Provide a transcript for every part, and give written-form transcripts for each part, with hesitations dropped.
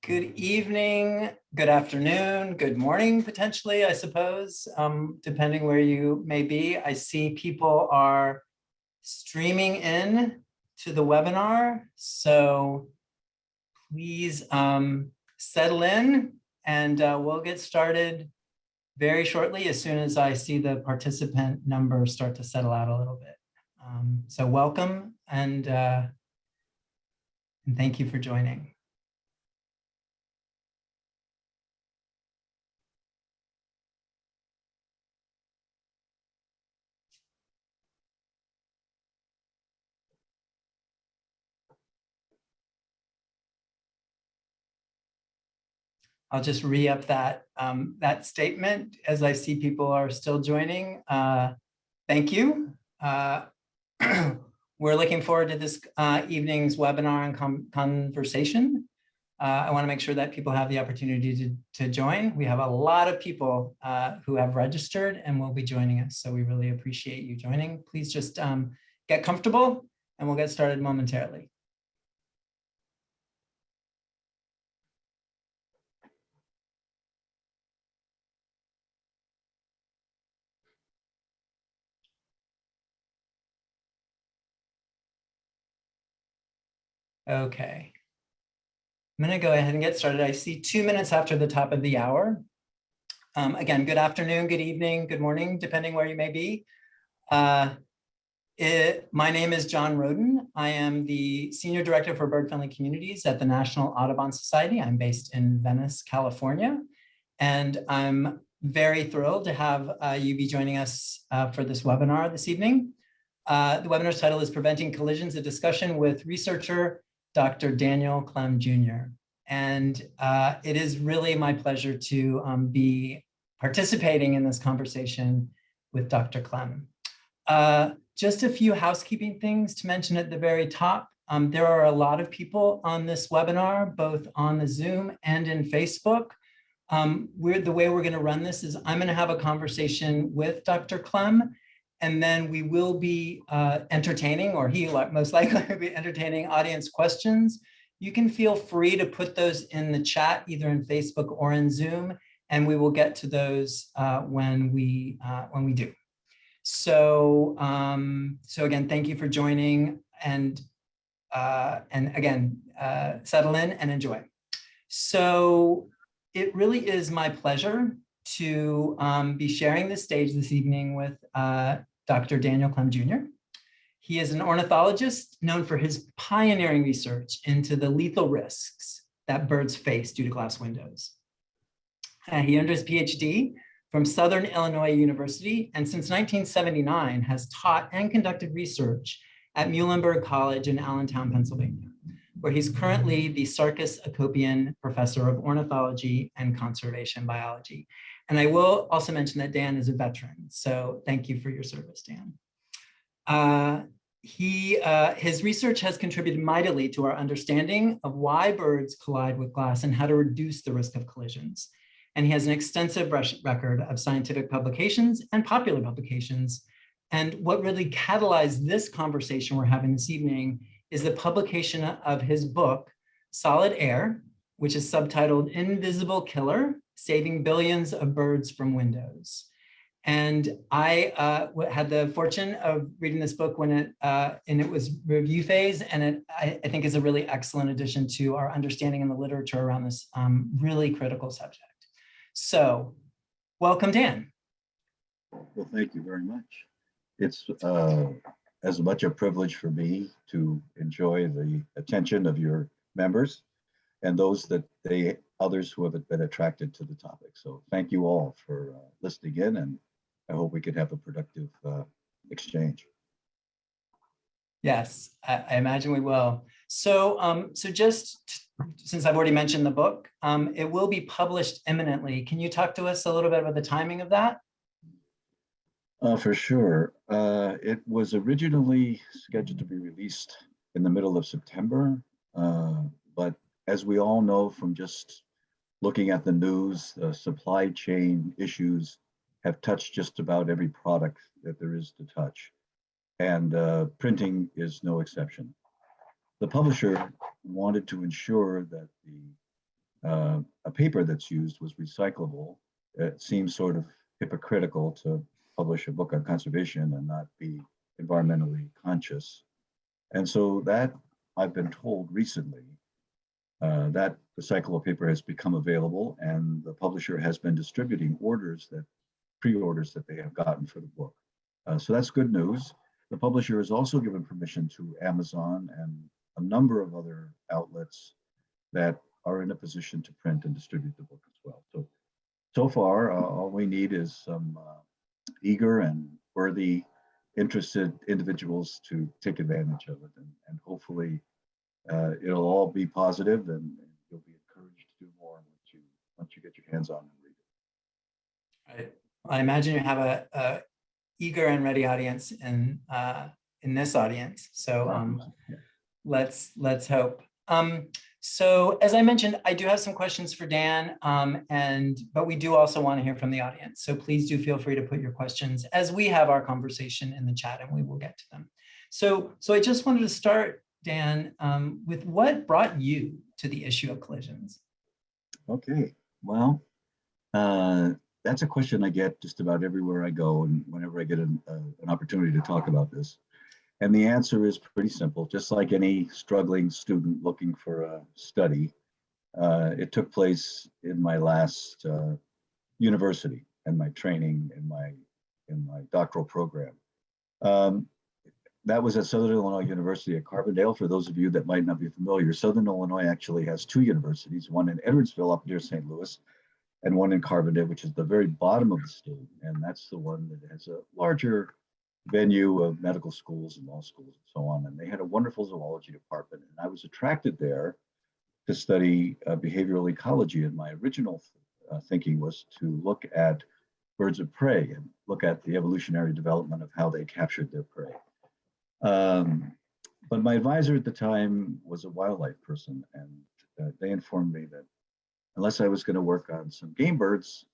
Good evening, good afternoon, good morning, potentially, I suppose, depending where you may be. I see people are streaming in to the webinar, so please settle in and we'll get started very shortly as soon as I see the participant numbers start to settle out a little bit. So welcome and thank you for joining. I'll just re-up that statement as I see people are still joining. Thank you. We're looking forward to this evening's webinar and conversation. I want to make sure that people have the opportunity to join. We have a lot of people who have registered and will be joining us, so we really appreciate you joining. Please just get comfortable and we'll get started momentarily. Okay. I'm going to go ahead and get started. I see 2 minutes after the top of the hour. Again, good afternoon, good evening, good morning, depending where you may be. My name is John Rhoden. I am the Senior Director for Bird-Friendly Communities at the National Audubon Society. I'm based in Venice, California. And I'm very thrilled to have you be joining us for this webinar this evening. The webinar's title is Preventing Collisions, a discussion with researcher Dr. Daniel Klem Jr. And it is really my pleasure to be participating in this conversation with Dr. Klem. Just a few housekeeping things to mention at the very top. There are a lot of people on this webinar, both on the Zoom and in Facebook. The way we're going to run this is I'm going to have a conversation with Dr. Klem, and then we will be entertaining, or he most likely will be entertaining audience questions. You can feel free to put those in the chat, either in Facebook or in Zoom, and we will get to those when we do. So, so again, thank you for joining, and again, settle in and enjoy. So it really is my pleasure to be sharing the stage this evening with Dr. Daniel Klem Jr. He is an ornithologist known for his pioneering research into the lethal risks that birds face due to glass windows. He earned his PhD from Southern Illinois University, and since 1979 has taught and conducted research at Muhlenberg College in Allentown, Pennsylvania, where he's currently the Sarkis Acopian Professor of Ornithology and Conservation Biology. And I will also mention that Dan is a veteran, so thank you for your service, Dan. His research has contributed mightily to our understanding of why birds collide with glass and how to reduce the risk of collisions. And he has an extensive record of scientific publications and popular publications. And what really catalyzed this conversation we're having this evening is the publication of his book, Solid Air, which is subtitled Invisible Killer: Saving Billions of Birds from Windows. And I had the fortune of reading this book when it was review phase, and I think is a really excellent addition to our understanding in the literature around this really critical subject. So welcome, Dan. Well, thank you very much. It's as much a privilege for me to enjoy the attention of your members and those others who have been attracted to the topic. So thank you all for listening in, and I hope we can have a productive exchange. Yes, I imagine we will. So, so just since I've already mentioned the book, it will be published imminently. Can you talk to us a little bit about the timing of that? For sure. It was originally scheduled to be released in the middle of September, but as we all know from just looking at the news, supply chain issues have touched just about every product that there is to touch, and printing is no exception. The publisher wanted to ensure that the a paper that's used was recyclable. It seems sort of hypocritical to publish a book on conservation and not be environmentally conscious. And so that, I've been told recently, that recyclable paper has become available, and the publisher has been distributing pre-orders that they have gotten for the book. So that's good news. The publisher has also given permission to Amazon and a number of other outlets that are in a position to print and distribute the book as well. So far, all we need is some eager and worthy, interested individuals to take advantage of it, and hopefully it'll all be positive, and you'll be encouraged to do more once you get your hands on and read it. I imagine you have a eager and ready audience in this audience. So let's hope. So as I mentioned, I do have some questions for Dan, but we do also want to hear from the audience. So please do feel free to put your questions as we have our conversation in the chat, and we will get to them. So I just wanted to start, Dan, with what brought you to the issue of collisions? Okay, well, that's a question I get just about everywhere I go, and whenever I get an opportunity to talk about this. And the answer is pretty simple. Just like any struggling student looking for a study, it took place in my last university and my training in my doctoral program. That was at Southern Illinois University at Carbondale. For those of you that might not be familiar, Southern Illinois actually has two universities, one in Edwardsville up near St. Louis, and one in Carbondale, which is the very bottom of the state. And that's the one that has a larger venue of medical schools and law schools and so on. And they had a wonderful zoology department. And I was attracted there to study behavioral ecology. And my original thinking was to look at birds of prey and look at the evolutionary development of how they captured their prey. But my advisor at the time was a wildlife person, and they informed me that unless I was going to work on some game birds,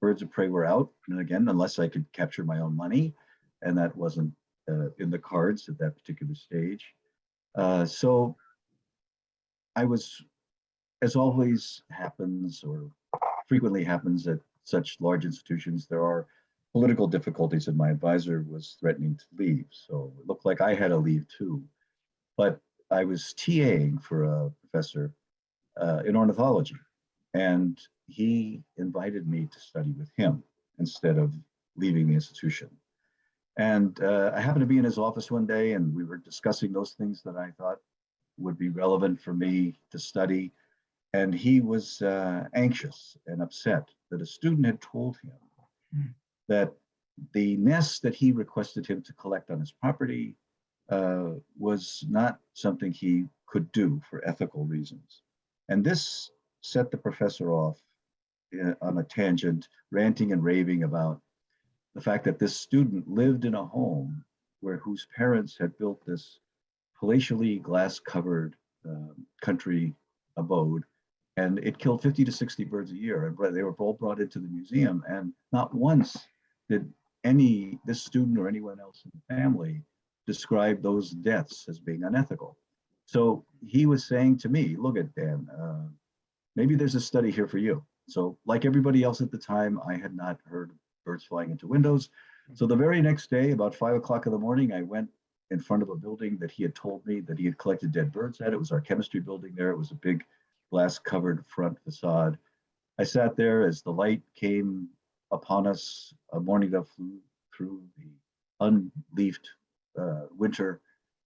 birds of prey were out. And again, unless I could capture my own money, and that wasn't in the cards at that particular stage. So I was, as always happens, or frequently happens at such large institutions, there are political difficulties, and my advisor was threatening to leave. So it looked like I had to leave too. But I was TAing for a professor in ornithology, and he invited me to study with him instead of leaving the institution. And I happened to be in his office one day, and we were discussing those things that I thought would be relevant for me to study. And he was anxious and upset that a student had told him that the nest that he requested him to collect on his property was not something he could do for ethical reasons. And this set the professor off on a tangent, ranting and raving about the fact that this student lived in a home whose parents had built this palatially glass-covered country abode, and it killed 50 to 60 birds a year, and they were all brought into the museum, and not once did this student or anyone else in the family describe those deaths as being unethical. So he was saying to me, look at Dan, maybe there's a study here for you. So like everybody else at the time, I had not heard birds flying into windows. So the very next day, about 5 o'clock in the morning, I went in front of a building that he had told me that he had collected dead birds at. It was our chemistry building there. It was a big glass covered front facade. I sat there as the light came upon us, a morning that flew through the unleafed winter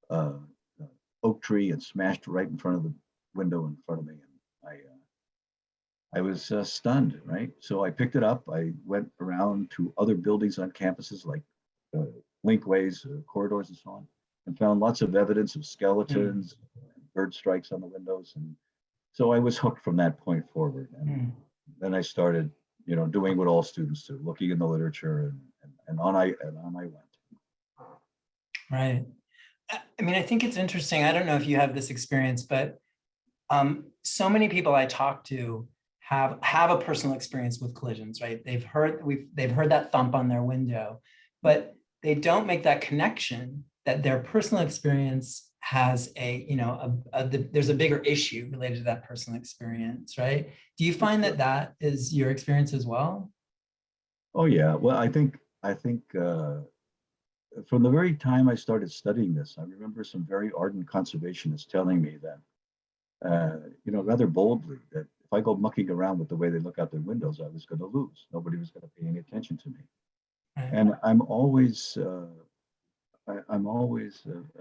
oak tree and smashed right in front of the window in front of me. And I was stunned, right? So I picked it up. I went around to other buildings on campuses like linkways, corridors, and so on, and found lots of evidence of skeletons, bird strikes on the windows. And so I was hooked from that point forward. And then I started, doing what all students do, looking in the literature, and on I went. Right. I mean, I think it's interesting. I don't know if you have this experience, but so many people I talk to have a personal experience with collisions, right? They've heard that thump on their window, but they don't make that connection that their personal experience has there's a bigger issue related to that personal experience, right? Do you find that that is your experience as well? Oh yeah. Well, I think from the very time I started studying this, I remember some very ardent conservationists telling me that, rather boldly, that if I go mucking around with the way they look out their windows, I was going to lose. Nobody was going to pay any attention to me. Right. And I'm always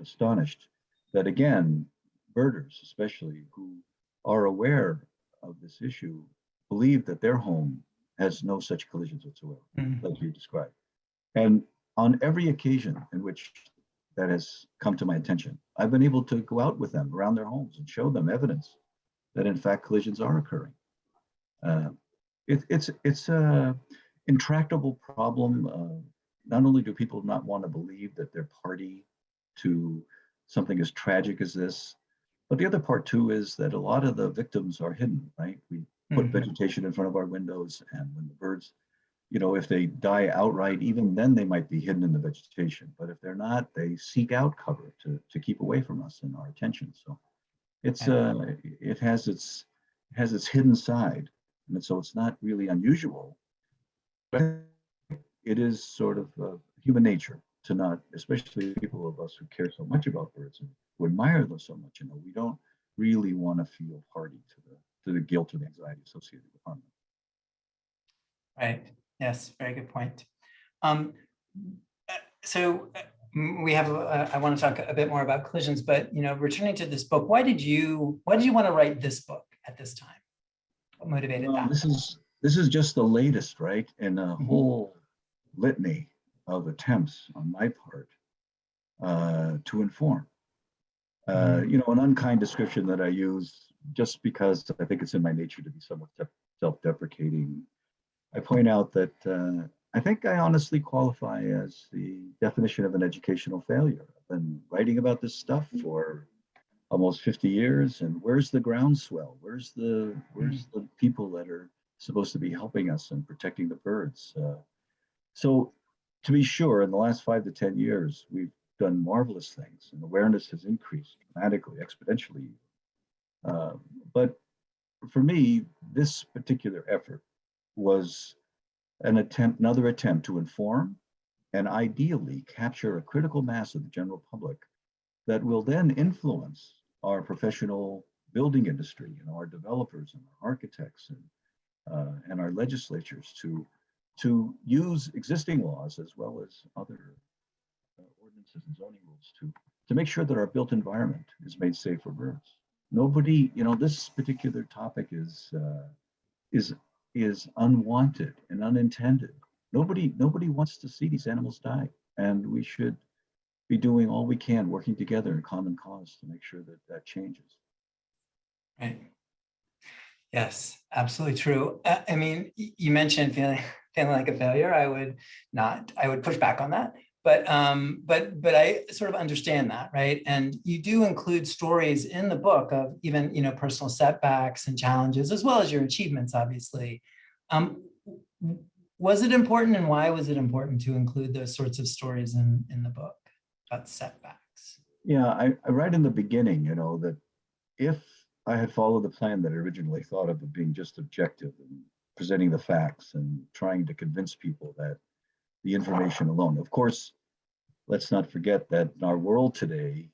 astonished that, again, birders, especially who are aware of this issue, believe that their home has no such collisions whatsoever, like you described. And on every occasion in which that has come to my attention, I've been able to go out with them around their homes and show them evidence that, in fact, collisions are occurring. Uh, it's a intractable problem. Not only do people not want to believe that they're party to something as tragic as this, but the other part too is that a lot of the victims are hidden, right? We put vegetation in front of our windows, and when the birds, if they die outright, even then they might be hidden in the vegetation. But if they're not, they seek out cover to keep away from us and our attention. So it has its hidden side, and so it's not really unusual. But it is sort of human nature to not, especially people of us who care so much about birds and who admire them so much. We don't really want to feel party to the guilt or the anxiety associated with harm. Right. Yes. Very good point. So we have. I want to talk a bit more about collisions, but returning to this book, why did you want to write this book at this time? What motivated that? This is just the latest, right, in a whole litany of attempts on my part to inform. An unkind description that I use just because I think it's in my nature to be somewhat self-deprecating. I point out that I think I honestly qualify as the definition of an educational failure. I've been writing about this stuff for almost 50 years, and where's the groundswell? Where's the people that are supposed to be helping us and protecting the birds? So to be sure, in the last 5 to 10 years, we've done marvelous things, and awareness has increased dramatically, exponentially. But for me, this particular effort was another attempt to inform and ideally capture a critical mass of the general public that will then influence our professional building industry and our developers and our architects and our legislatures to use existing laws as well as other ordinances and zoning rules to make sure that our built environment is made safe for birds. Nobody, this particular topic is unwanted and unintended. Nobody wants to see these animals die, and we should be doing all we can, working together in common cause to make sure that changes. Right. Yes, absolutely true. I mean, you mentioned feeling like a failure. I would push back on that. But I sort of understand that, right? And you do include stories in the book of even personal setbacks and challenges, as well as your achievements, obviously. Was it important, and why was it important to include those sorts of stories in the book about setbacks? Yeah, I write in the beginning, that if I had followed the plan that I originally thought of being just objective and presenting the facts and trying to convince people that the information alone. Of course, let's not forget that in our world today,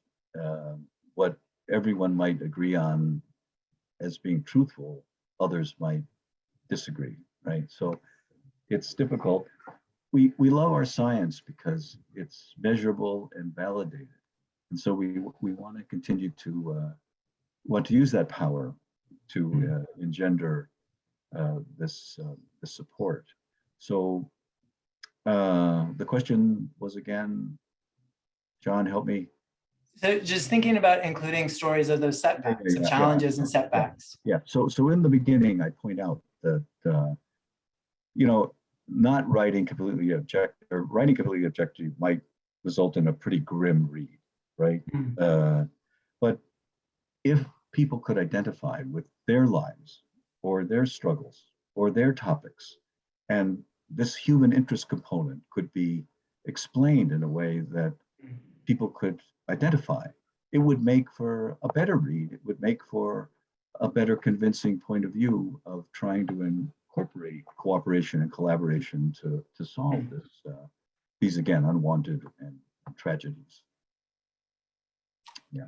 what everyone might agree on as being truthful, others might disagree, right? So it's difficult. We love our science because it's measurable and validated. And so we want to continue to use that power to engender this support. So the question was again, John, help me. So just thinking about including stories of those setbacks, of challenges and setbacks. Yeah. So in the beginning, I point out that not writing completely objective, or writing completely objective might result in a pretty grim read, right? But if people could identify with their lives or their struggles or their topics, and this human interest component could be explained in a way that people could identify, it would make for a better read. It would make for a better convincing point of view of trying to incorporate cooperation and collaboration to solve these, again, unwanted and tragedies. Yeah.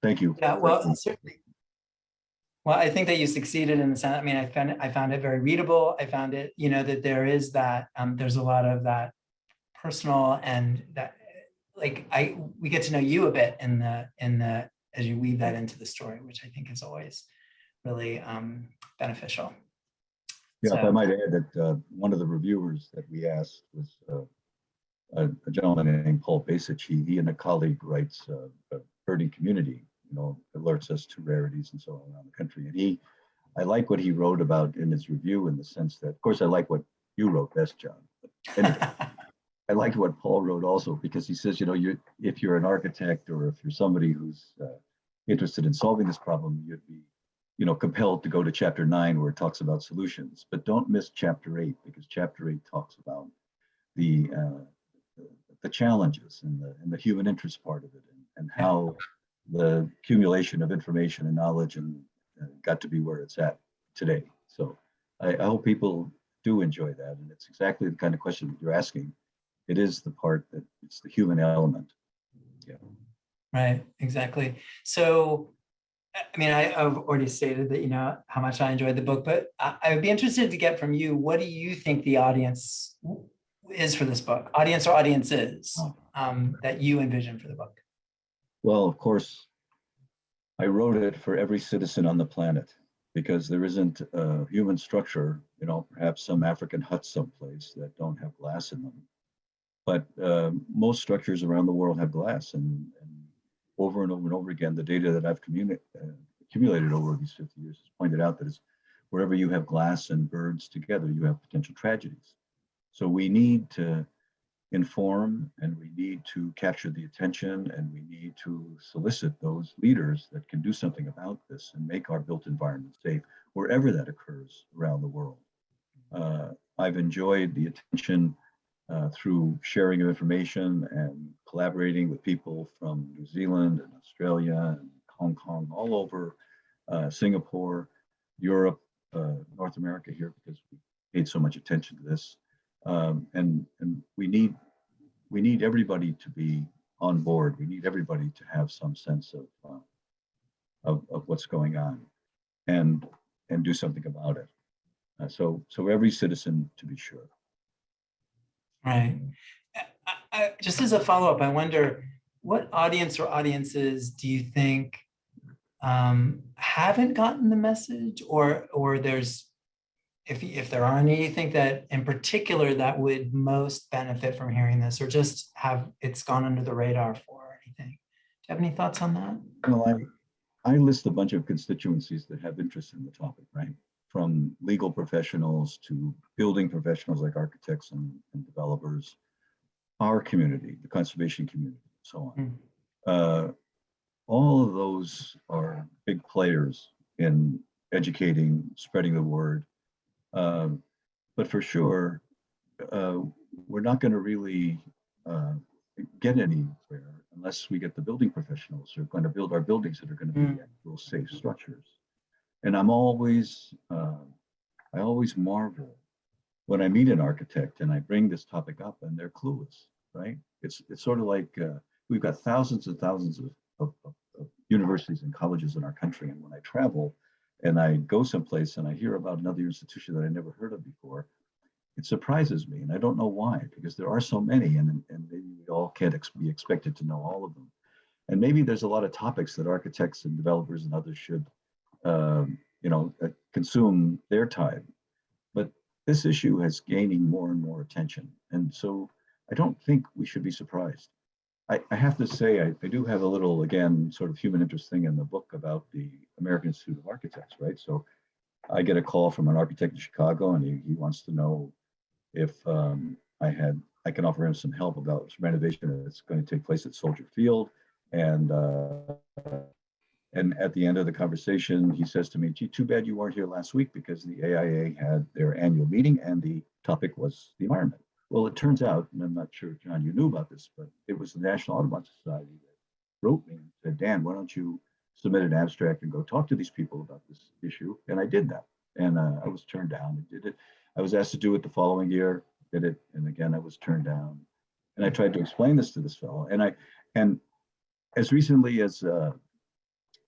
Thank you. Yeah, well, certainly. Well, I think that you succeeded in the sense. I mean, I found it very readable. I found it, that there is that there's a lot of that personal, and that we get to know you a bit in the as you weave that into the story, which I think is always really beneficial. Yeah, if I might add that one of the reviewers that we asked was a gentleman named Paul Basich. He and a colleague writes a birding community, alerts us to rarities and so on around the country. And I like what he wrote about in his review, in the sense that, of course, I like what you wrote best, John. But anyway, I liked what Paul wrote also, because he says, if you're an architect or if you're somebody who's interested in solving this problem, you'd be, compelled to go to chapter 9 where it talks about solutions. But don't miss chapter 8, because chapter 8 talks about the challenges and the human interest part of it, and how the accumulation of information and knowledge and got to be where it's at today. So I hope people do enjoy that, and it's exactly the kind of question that you're asking. It is the part that it's the human element. Yeah. Right. Exactly. So, I mean, I've already stated that, how much I enjoyed the book, but I would be interested to get from you, what do you think the audience is for this book? Audience or audiences that you envision for the book? Well, of course, I wrote it for every citizen on the planet, because there isn't a human structure, perhaps some African huts someplace that don't have glass in them. But most structures around the world have glass, and over and over and over again, the data that I've accumulated over these 50 years has pointed out that wherever you have glass and birds together, you have potential tragedies. So we need to inform, and we need to capture the attention, and we need to solicit those leaders that can do something about this and make our built environment safe wherever that occurs around the world. I've enjoyed the attention through sharing of information and collaborating with people from New Zealand and Australia and Hong Kong, all over Singapore, Europe, North America here, because we paid so much attention to this. And we need everybody to be on board. We need everybody to have some sense of what's going on, and do something about it. So every citizen, to be sure. Right. Just as a follow-up, I wonder, what audience or audiences do you think haven't gotten the message, or there's, if there are any, you think that in particular that would most benefit from hearing this, or just it's gone under the radar for, or anything? Do you have any thoughts on that? Well, I list a bunch of constituencies that have interest in the topic, right? From legal professionals to building professionals like architects and developers, our community, the conservation community, and so on. All of those are big players in educating, spreading the word. But for sure, we're not going to really get anywhere unless we get the building professionals who are going to build our buildings that are going to be actual safe structures. And I always marvel when I meet an architect and I bring this topic up and they're clueless, right? It's sort of like we've got thousands and thousands of universities and colleges in our country. And when I travel and I go someplace and I hear about another institution that I never heard of before, it surprises me. And I don't know why, because there are so many, and maybe we all can't be expected to know all of them. And maybe there's a lot of topics that architects and developers and others should consume their time. But this issue is gaining more and more attention. And so I don't think we should be surprised. I have to say, I do have a little, again, sort of human interest thing in the book about the American Institute of Architects, right? So I get a call from an architect in Chicago, and he wants to know if I can offer him some help about some renovation that's going to take place at Soldier Field. And at the end of the conversation, he says to me, "Gee, too bad you weren't here last week, because the AIA had their annual meeting and the topic was the environment." Well, it turns out, and I'm not sure, John, you knew about this, but it was the National Audubon Society that wrote me and said, Dan, why don't you submit an abstract and go talk to these people about this issue? And I did that. And I was turned down. I did it. I was asked to do it the following year, did it. And again, I was turned down. And I tried to explain this to this fellow. And as recently as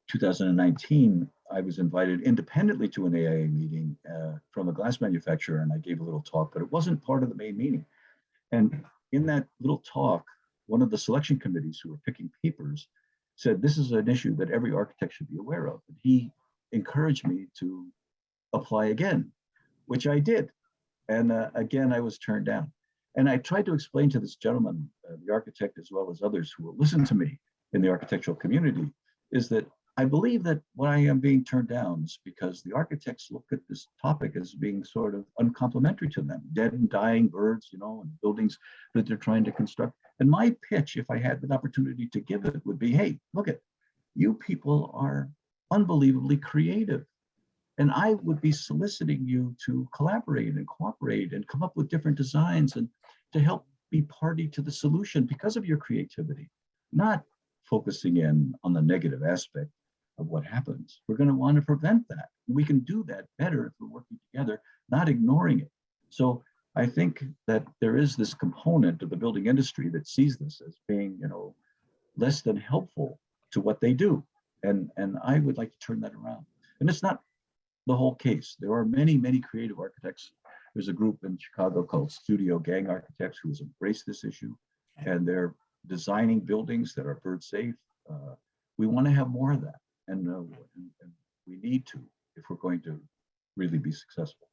2019, I was invited independently to an AIA meeting from a glass manufacturer, and I gave a little talk, but it wasn't part of the main meeting. And in that little talk, one of the selection committees who were picking papers said, this is an issue that every architect should be aware of. And he encouraged me to apply again, which I did. And again, I was turned down. And I tried to explain to this gentleman, the architect, as well as others who will listen to me in the architectural community, is that I believe that why I am being turned down is because the architects look at this topic as being sort of uncomplimentary to them, dead and dying birds, you know, and buildings that they're trying to construct. And my pitch, if I had an opportunity to give it, would be, hey, look at, you people are unbelievably creative. And I would be soliciting you to collaborate and cooperate and come up with different designs and to help be party to the solution because of your creativity, not focusing in on the negative aspect of what happens. We're going to want to prevent that. We can do that better if we're working together, not ignoring it. So I think that there is this component of the building industry that sees this as being, you know, less than helpful to what they do. And I would like to turn that around. And it's not the whole case. There are many, many creative architects. There's a group in Chicago called Studio Gang Architects who has embraced this issue, and they're designing buildings that are bird safe. We want to have more of that, and we need to if we're going to really be successful.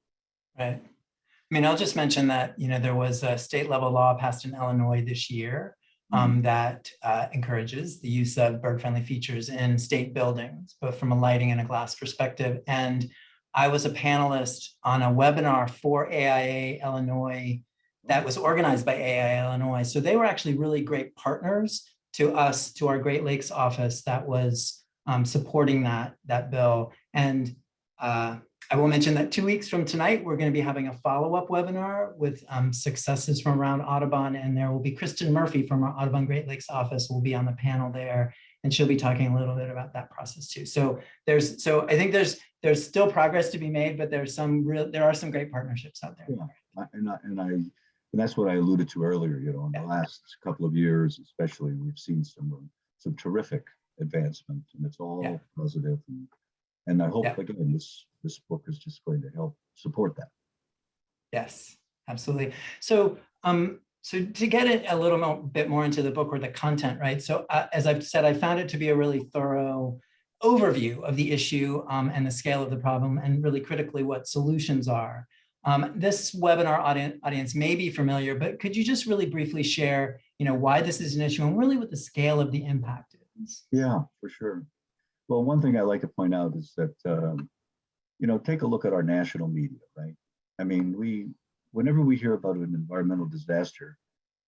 Right. I mean, I'll just mention that, you know, there was a state level law passed in Illinois this year that encourages the use of bird-friendly features in state buildings, both from a lighting and a glass perspective. And I was a panelist on a webinar for AIA Illinois that was organized by AIA Illinois. So they were actually really great partners to us, to our Great Lakes office that was supporting that bill. And I will mention that 2 weeks from tonight, we're going to be having a follow-up webinar with successes from around Audubon, and there will be Kristen Murphy from our Audubon Great Lakes office will be on the panel there, and she'll be talking a little bit about that process too. So I think there's still progress to be made, but there are some great partnerships out there. Yeah, and that's what I alluded to earlier. You know, in the last couple of years, especially, we've seen some terrific advancement, and it's all positive. And I hope again, this book is just going to help support that. Yes, absolutely. So, so to get it a little bit more into the book or the content, right? So as I've said, I found it to be a really thorough overview of the issue and the scale of the problem, and really critically what solutions are. This webinar audience may be familiar, but could you just really briefly share, you know, why this is an issue and really what the scale of the impact is? Yeah, for sure. Well, one thing I like to point out is that, you know, take a look at our national media, right? I mean, whenever we hear about an environmental disaster,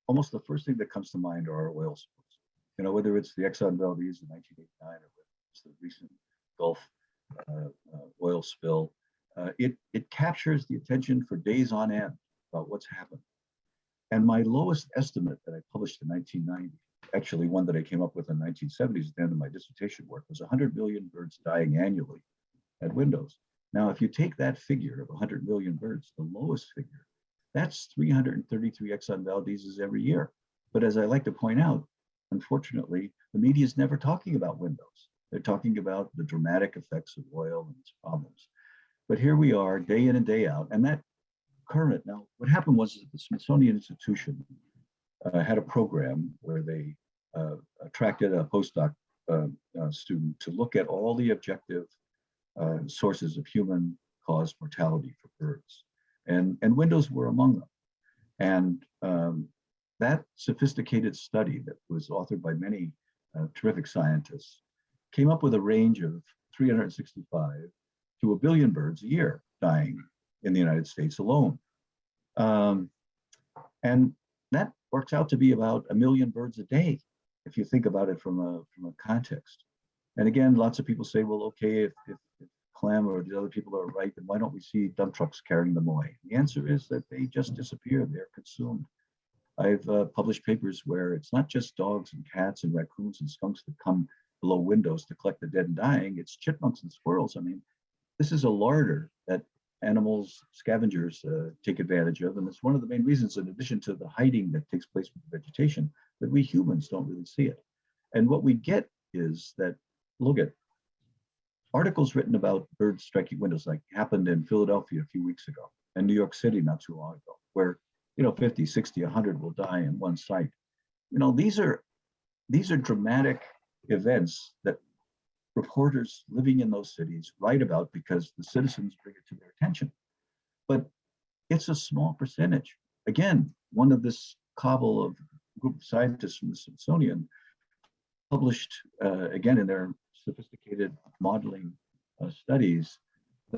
almost the first thing that comes to mind are our oil spills. You know, whether it's the Exxon Valdez in 1989 or whether it's the recent Gulf oil spill, it captures the attention for days on end about what's happened. And my lowest estimate that I published in 1990, actually one that I came up with in the 1970s at the end of my dissertation work, was 100 million birds dying annually at windows. Now, if you take that figure of 100 million birds, the lowest figure, that's 333 Exxon Valdez's every year. But as I like to point out, unfortunately, the media is never talking about windows. They're talking about the dramatic effects of oil and its problems. But here we are, day in and day out, and that current. Now, what happened was that the Smithsonian Institution had a program where they attracted a postdoc student to look at all the objective sources of human-caused mortality for birds, and windows were among them. And that sophisticated study that was authored by many terrific scientists came up with a range of 365 to 1 billion birds a year dying in the United States alone. And that works out to be about 1 million birds a day, if you think about it from a context. And again, lots of people say, well, okay, if Klem or the other people are right, then why don't we see dump trucks carrying them away? The answer is that they just disappear, they're consumed. I've published papers where it's not just dogs and cats and raccoons and skunks that come below windows to collect the dead and dying, it's chipmunks and squirrels. I mean, this is a larder that animals, scavengers take advantage of. And it's one of the main reasons, in addition to the hiding that takes place with the vegetation, that we humans don't really see it. And what we get is that, look at articles written about birds striking windows, like happened in Philadelphia a few weeks ago, and New York City not too long ago, where 50, 60, 100 will die in one site. These are dramatic events that reporters living in those cities write about because the citizens bring it to their attention. But it's a small percentage. Again, one of this cabal of group of scientists from the Smithsonian published, again, in their sophisticated modeling studies,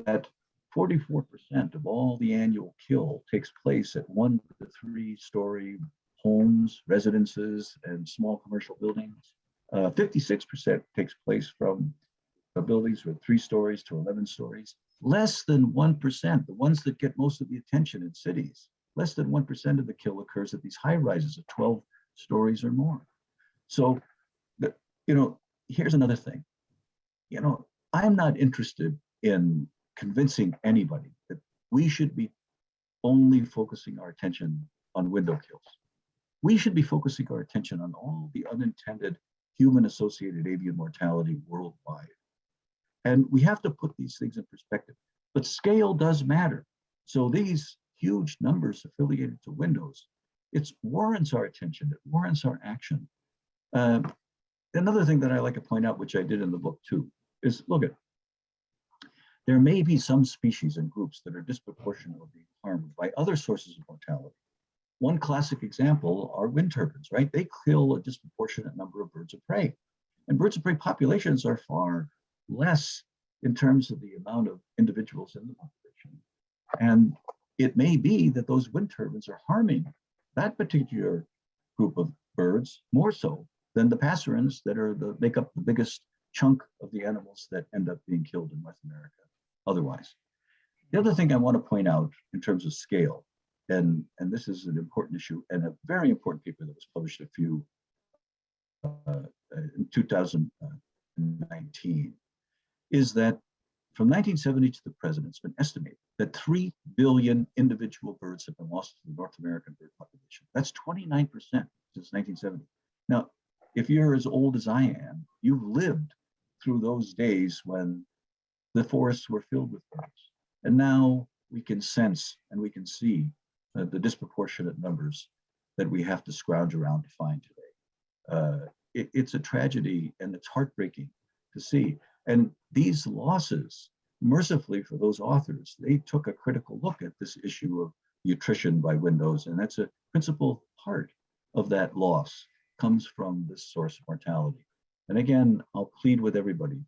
that 44% of all the annual kill takes place at 1 to 3 story homes, residences, and small commercial buildings. 56% takes place from buildings with 3 stories to 11 stories. Less than 1%, the ones that get most of the attention in cities, less than 1% of the kill occurs at these high rises of 12 stories or more. So, here's another thing. I'm not interested in convincing anybody that we should be only focusing our attention on window kills. We should be focusing our attention on all the unintended human-associated avian mortality worldwide. And we have to put these things in perspective. But scale does matter. So these huge numbers affiliated to windows, it warrants our attention, it warrants our action. Another thing that I like to point out, which I did in the book too, is there may be some species and groups that are disproportionately being harmed by other sources of mortality. One classic example are wind turbines, right? They kill a disproportionate number of birds of prey. And birds of prey populations are far less in terms of the amount of individuals in the population. And it may be that those wind turbines are harming that particular group of birds more so than the passerines that make up the biggest chunk of the animals that end up being killed in North America otherwise. The other thing I want to point out in terms of scale, and this is an important issue and a very important paper that was published in 2019, is that from 1970 to the present, it's been estimated that 3 billion individual birds have been lost to the North American bird population. That's 29% since 1970. Now, if you're as old as I am, you've lived through those days when the forests were filled with birds. And now we can sense and we can see the disproportionate numbers that we have to scrounge around to find today. It's a tragedy and it's heartbreaking to see. And these losses, mercifully for those authors, they took a critical look at this issue of the attrition by windows, and that's a principal part of that loss comes from this source of mortality. And again, I'll plead with everybody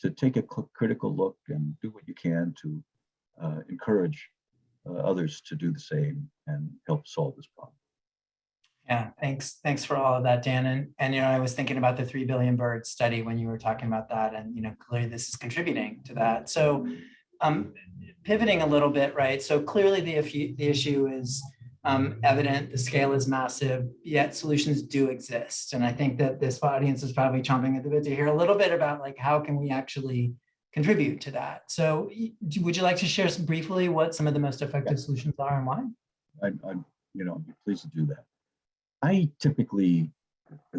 to take a critical look and do what you can to encourage others to do the same and help solve this problem. Yeah, thanks for all of that, Dan. And I was thinking about the 3 billion birds study when you were talking about that, and clearly this is contributing to that. So pivoting a little bit, right? So clearly the issue is evident, the scale is massive, yet solutions do exist. And I think that this audience is probably chomping at the bit to hear a little bit about how can we actually contribute to that. So would you like to share briefly what some of the most effective solutions are and why? I'd be pleased to do that. I typically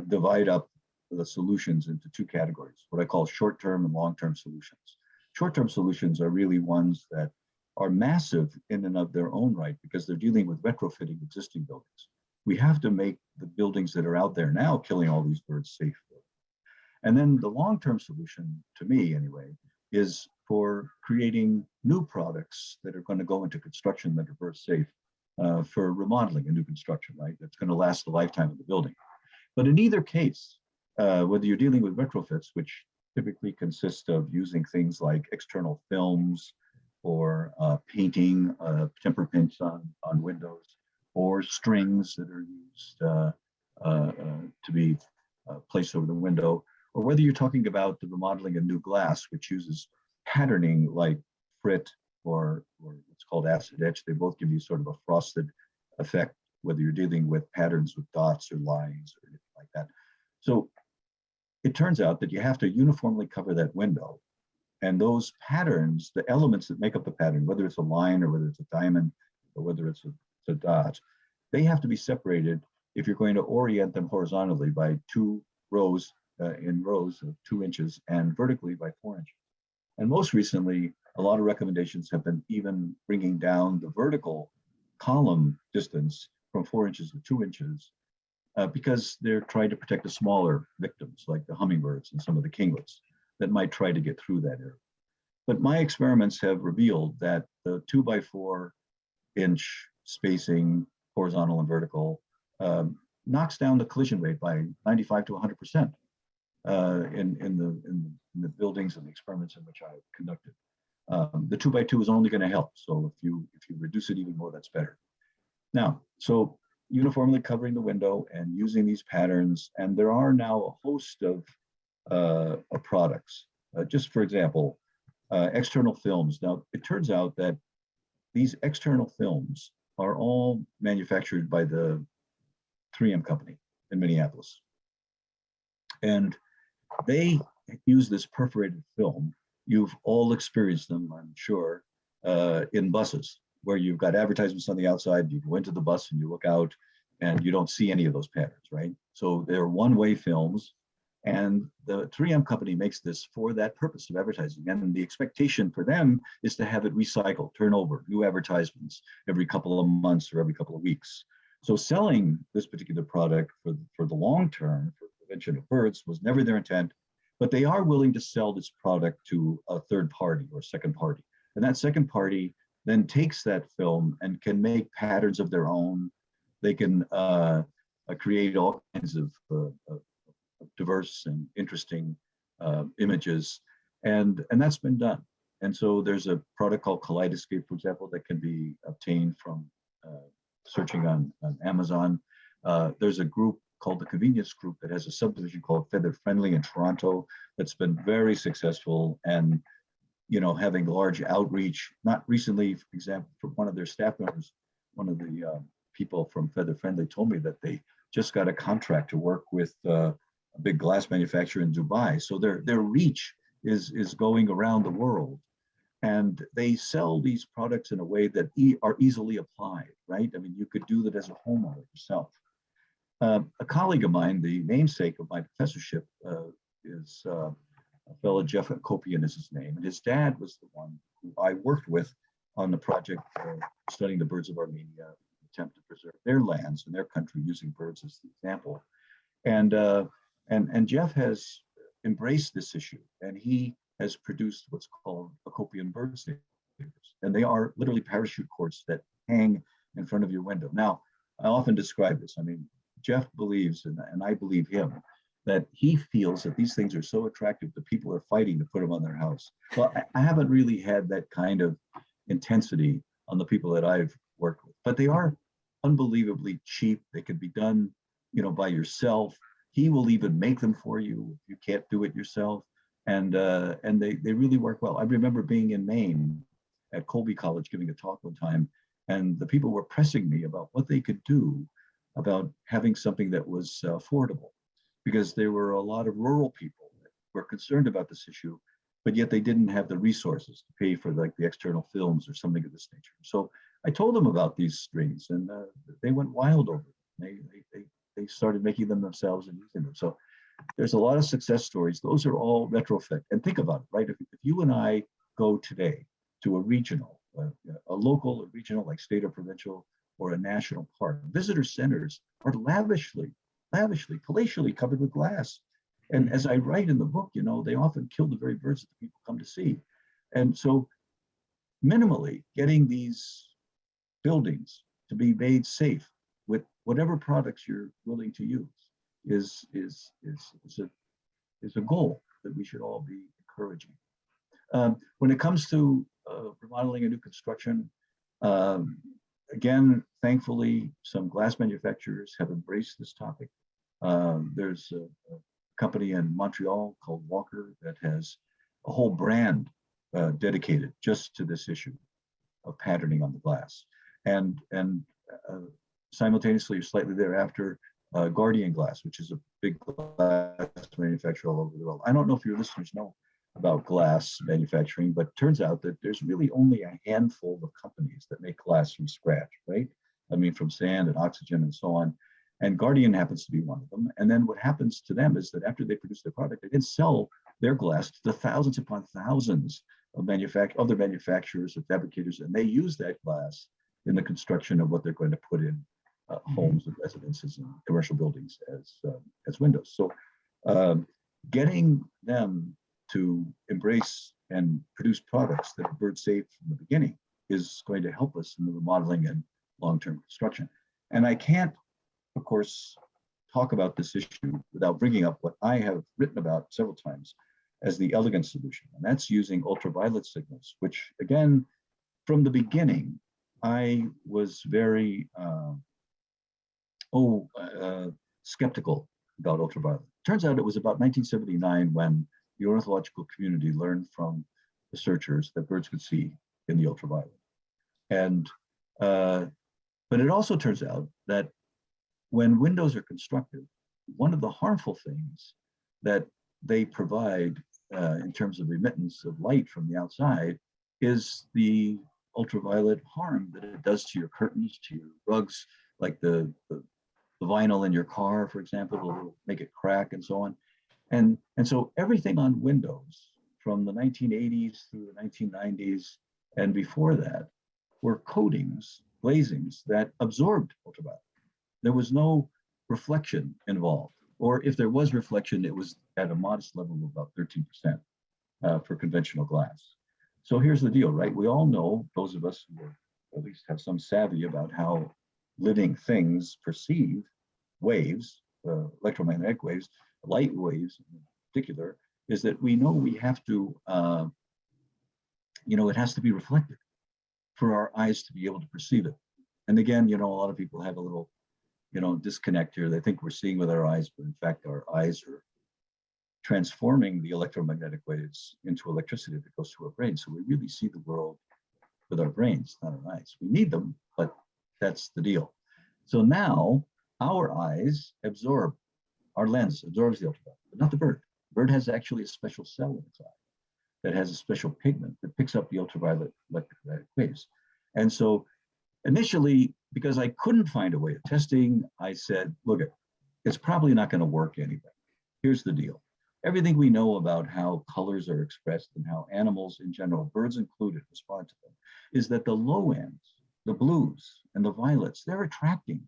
divide up the solutions into 2 categories, what I call short-term and long-term solutions. Short-term solutions are really ones that are massive in and of their own right because they're dealing with retrofitting existing buildings. We have to make the buildings that are out there now killing all these birds safe. And then the long-term solution, to me anyway, is for creating new products that are going to go into construction that are bird safe. For remodeling a new construction, right? That's going to last the lifetime of the building. But in either case, whether you're dealing with retrofits, which typically consist of using things like external films or painting temper paints on windows, or strings that are used to be placed over the window, or whether you're talking about the remodeling of new glass, which uses patterning like frit or what's called acid etch. They both give you sort of a frosted effect whether you're dealing with patterns with dots or lines or anything like that. So it turns out that you have to uniformly cover that window. And those patterns, the elements that make up the pattern, whether it's a line or whether it's a diamond or whether it's a dot, they have to be separated if you're going to orient them horizontally by 2 rows in rows of 2 inches and vertically by 4 inches. And most recently, a lot of recommendations have been even bringing down the vertical column distance from 4 inches to 2 inches because they're trying to protect the smaller victims like the hummingbirds and some of the kinglets that might try to get through that area. But my experiments have revealed that the 2 by 4 inch spacing, horizontal and vertical, knocks down the collision rate by 95 to 100% in the buildings and the experiments in which I conducted. The 2 by 2 is only going to help. So if you reduce it even more, that's better. Now, so uniformly covering the window and using these patterns, and there are now a host of products. Just for example, external films. Now, it turns out that these external films are all manufactured by the 3M company in Minneapolis. And they use this perforated film. You've all experienced them, I'm sure, in buses, where you've got advertisements on the outside, you go into the bus and you look out and you don't see any of those patterns, right? So they're one-way films, and the 3M company makes this for that purpose of advertising. And the expectation for them is to have it recycled, turn over, new advertisements every couple of months or every couple of weeks. So selling this particular product for the long term, for prevention of birds, was never their intent, but they are willing to sell this product to a third party or second party. And that second party then takes that film and can make patterns of their own. They can create all kinds of diverse and interesting images, and that's been done. And so there's a product called Kaleidoscape, for example, that can be obtained from searching on Amazon. There's a group called the Convenience Group that has a subdivision called Feather Friendly in Toronto that's been very successful and, you know, having large outreach. Not recently, for example, from one of their staff members, one of the people from Feather Friendly told me that they just got a contract to work with a big glass manufacturer in Dubai. So their reach is going around the world. And they sell these products in a way that are easily applied, right? I mean, you could do that as a homeowner yourself. A colleague of mine, the namesake of my professorship, is a fellow, Jeff Acopian is his name. And his dad was the one who I worked with on the project studying the birds of Armenia, attempt to preserve their lands and their country using birds as the example. And Jeff has embraced this issue, and he has produced what's called Acopian bird stickers. And they are literally parachute cords that hang in front of your window. Now, I often describe this. I mean, Jeff believes, and I believe him, that he feels that these things are so attractive that people are fighting to put them on their house. Well, I haven't really had that kind of intensity on the people that I've worked with, but they are unbelievably cheap. They can be done, you know, by yourself. He will even make them for you if you can't do it yourself. And they really work well. I remember being in Maine at Colby College giving a talk one time, and the people were pressing me about what they could do about having something that was affordable, because there were a lot of rural people that were concerned about this issue, but yet they didn't have the resources to pay for like the external films or something of this nature. So I told them about these strings, and they went wild over it. They started making them themselves and using them. So there's a lot of success stories. Those are all retrofit. And think about it, right? If you and I go today to a regional, a local, a regional, like state or provincial, or a national park, visitor centers are lavishly, palatially covered with glass. And as I write in the book, you know, they often kill the very birds that the people come to see. And so minimally getting these buildings to be made safe with whatever products you're willing to use is a goal that we should all be encouraging. When it comes to remodeling and new construction, again, thankfully, some glass manufacturers have embraced this topic. There's a company in Montreal called Walker that has a whole brand dedicated just to this issue of patterning on the glass. And simultaneously or slightly thereafter, Guardian glass, which is a big glass manufacturer all over the world. I don't know if your listeners know about glass manufacturing, but turns out that there's really only a handful of companies that make glass from scratch, right? I mean, from sand and oxygen and so on. And Guardian happens to be one of them. And then what happens to them is that after they produce their product, they can sell their glass to the thousands upon thousands of other manufacturers or fabricators, and they use that glass in the construction of what they're going to put in homes and residences and commercial buildings as windows. So getting them to embrace and produce products that are bird safe from the beginning is going to help us in the remodeling and long-term construction. And I can't, of course, talk about this issue without bringing up what I have written about several times as the elegant solution, and that's using ultraviolet signals, which again, from the beginning, I was very skeptical about ultraviolet. Turns out it was about 1979 when the ornithological community learned from researchers that birds could see in the ultraviolet. And, but it also turns out that when windows are constructed, one of the harmful things that they provide in terms of remittance of light from the outside is the ultraviolet harm that it does to your curtains, to your rugs, like the vinyl in your car, for example, will make it crack and so on. And so everything on windows from the 1980s through the 1990s and before that were coatings, glazings that absorbed ultraviolet. There was no reflection involved, or if there was reflection, it was at a modest level of about 13% for conventional glass. So here's the deal, right? We all know, those of us who at least have some savvy about how living things perceive waves, electromagnetic waves, light waves in particular, is that we know we have to, it has to be reflected for our eyes to be able to perceive it. And again, a lot of people have a little, disconnect here. They think we're seeing with our eyes, but in fact, our eyes are transforming the electromagnetic waves into electricity that goes to our brain. So we really see the world with our brains, not our eyes. We need them, but that's the deal. So now our eyes absorb, our lens absorbs the ultraviolet, but not the bird. The bird has actually a special cell in its eye that has a special pigment that picks up the ultraviolet electromagnetic waves. And so initially, because I couldn't find a way of testing, I said, look, it's probably not going to work anyway. Here's the deal. Everything we know about how colors are expressed and how animals in general, birds included, respond to them, is that the low ends, the blues and the violets, they're attracting.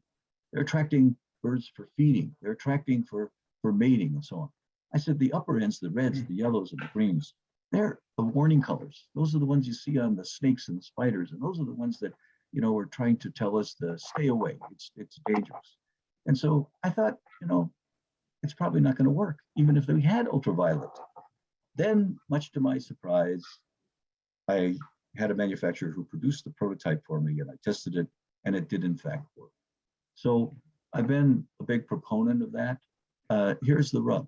They're attracting birds for feeding. They're attracting for mating and so on. I said the upper ends, the reds, the yellows, and the greens, they're the warning colors. Those are the ones you see on the snakes and the spiders, and those are the ones that are trying to tell us to stay away. It's dangerous. And so I thought, it's probably not going to work, even if we had ultraviolet. Then, much to my surprise, I had a manufacturer who produced the prototype for me, and I tested it, and it did in fact work. So I've been a big proponent of that. Here's the rub.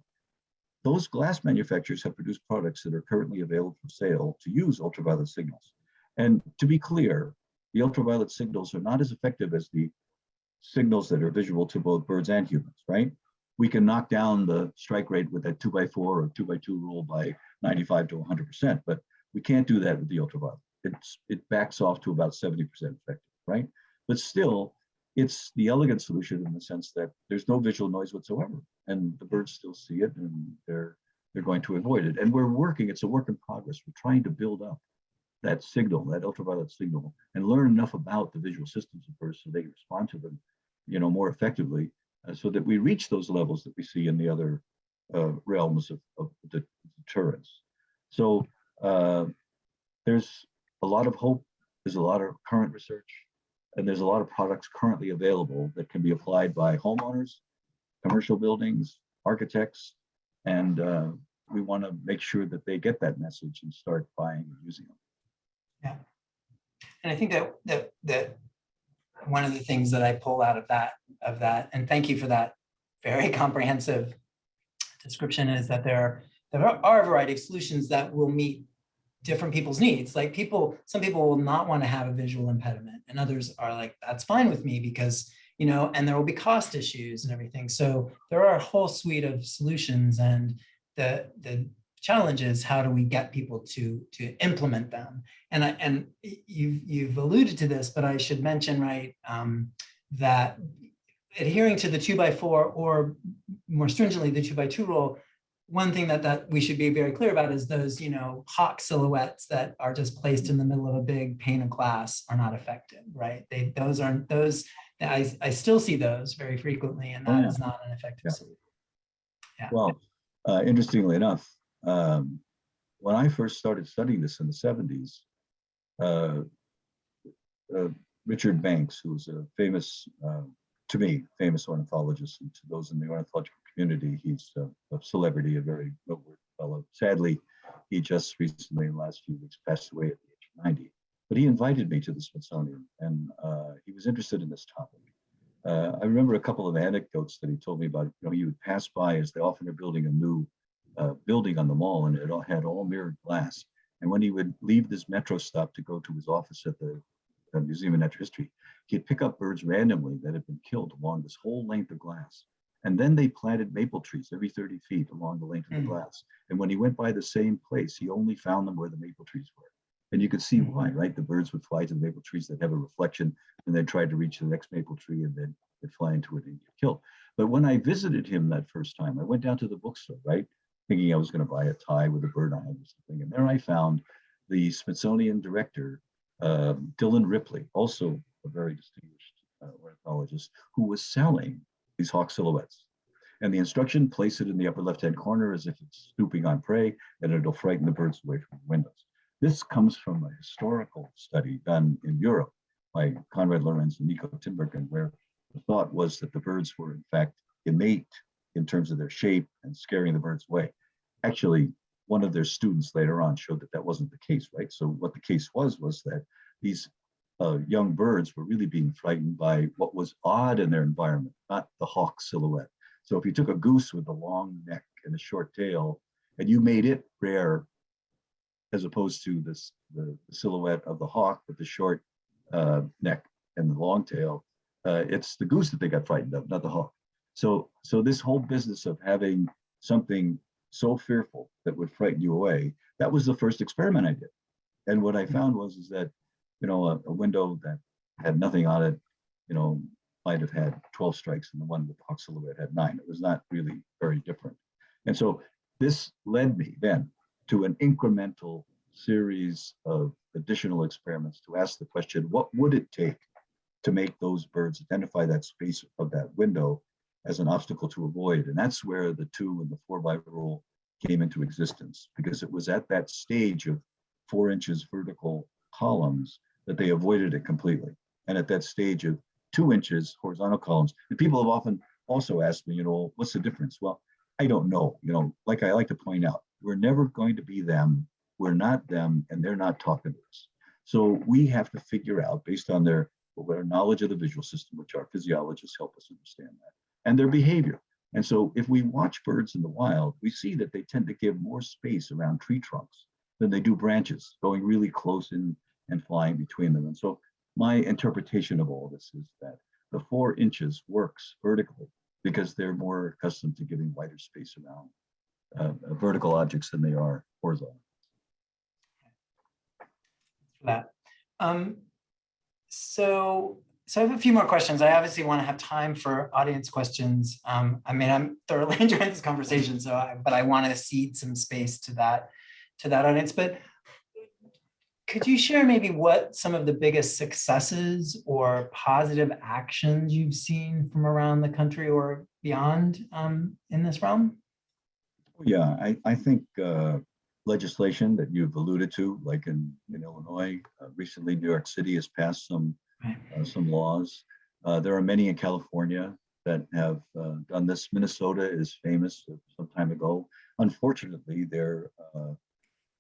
Those glass manufacturers have produced products that are currently available for sale to use ultraviolet signals. And to be clear, the ultraviolet signals are not as effective as the signals that are visual to both birds and humans, right? We can knock down the strike rate with that 2x4 or 2x2 rule by 95 to 100%, but we can't do that with the ultraviolet. It backs off to about 70% effective, right? But still, it's the elegant solution in the sense that there's no visual noise whatsoever, and the birds still see it, and they're going to avoid it. And we're working, it's a work in progress. We're trying to build up that signal, that ultraviolet signal, and learn enough about the visual systems of birds so they respond to them, more effectively, so that we reach those levels that we see in the other realms of the deterrence. So there's a lot of hope. There's a lot of current research, and there's a lot of products currently available that can be applied by homeowners, commercial buildings, architects, and we want to make sure that they get that message and start buying and using them. Yeah, and I think that one of the things that I pull out of that, and thank you for that very comprehensive description, is that there are a variety of solutions that will meet different people's needs. Like some people will not want to have a visual impediment, and others are like, that's fine with me because you know, and there will be cost issues and everything. So there are a whole suite of solutions, and the challenge is how do we get people to implement them? And you've alluded to this, but I should mention, right, that adhering to the 2x4, or more stringently the 2x2 rule, one thing that we should be very clear about is those, you know, hawk silhouettes that are just placed in the middle of a big pane of glass are not effective, right? Those aren't those. I still see those very frequently, and that is not an effective solution. Yeah. Well, interestingly enough, when I first started studying this in the 70s, Richard Banks, who was a famous, to me, famous ornithologist, and to those in the ornithological community, he's a celebrity, a very noteworthy fellow. Sadly, he just recently, in the last few weeks, passed away at the age of 90. But he invited me to the Smithsonian, and he was interested in this topic. I remember a couple of anecdotes that he told me about. You know, he would pass by, as they often are building a new building on the mall, and it all had all mirrored glass. And when he would leave this metro stop to go to his office at the Museum of Natural History, he'd pick up birds randomly that had been killed along this whole length of glass. And then they planted maple trees every 30 feet along the length of the glass. And when he went by the same place, he only found them where the maple trees were. And you could see why, right? The birds would fly to the maple trees that have a reflection, and then try to reach the next maple tree, and then they'd fly into it and get killed. But when I visited him that first time, I went down to the bookstore, right? Thinking I was going to buy a tie with a bird on it or something. And there I found the Smithsonian director, Dylan Ripley, also a very distinguished ornithologist, who was selling these hawk silhouettes. And the instruction: place it in the upper left-hand corner as if it's stooping on prey, and it'll frighten the birds away from the windows. This comes from a historical study done in Europe by Konrad Lorenz and Nico Tinbergen, where the thought was that the birds were in fact innate in terms of their shape and scaring the birds away. Actually, one of their students later on showed that that wasn't the case, right? So what the case was that these young birds were really being frightened by what was odd in their environment, not the hawk silhouette. So if you took a goose with a long neck and a short tail, and you made it rare, as opposed to the silhouette of the hawk with the short neck and the long tail, it's the goose that they got frightened of, not the hawk. So this whole business of having something so fearful that would frighten you away, that was the first experiment I did. And what I found was that, you know, a window that had nothing on it, you know, might have had 12 strikes, and the one with the hawk silhouette had 9. It was not really very different. And so this led me then to an incremental series of additional experiments to ask the question: what would it take to make those birds identify that space of that window as an obstacle to avoid? And that's where the 2 and the 4x rule came into existence, because it was at that stage of 4 inches vertical columns that they avoided it completely. And at that stage of 2 inches horizontal columns, and people have often also asked me, you know, what's the difference? Well, I don't know. You know, like I like to point out, we're never going to be them. We're not them, and they're not talking to us. So we have to figure out, based on their knowledge of the visual system, which our physiologists help us understand that, and their behavior. And so if we watch birds in the wild, we see that they tend to give more space around tree trunks than they do branches, going really close in and flying between them. And so my interpretation of all this is that the 4 inches works vertically because they're more accustomed to giving wider space around vertical objects than they are horizontal. That. So I have a few more questions. I obviously want to have time for audience questions. I mean, I'm thoroughly enjoying this conversation, but I want to cede some space to that audience. But could you share maybe what some of the biggest successes or positive actions you've seen from around the country or beyond in this realm? Yeah, I think legislation that you've alluded to, like in Illinois, recently New York City has passed some laws. There are many in California that have done this. Minnesota is famous some time ago. Unfortunately, their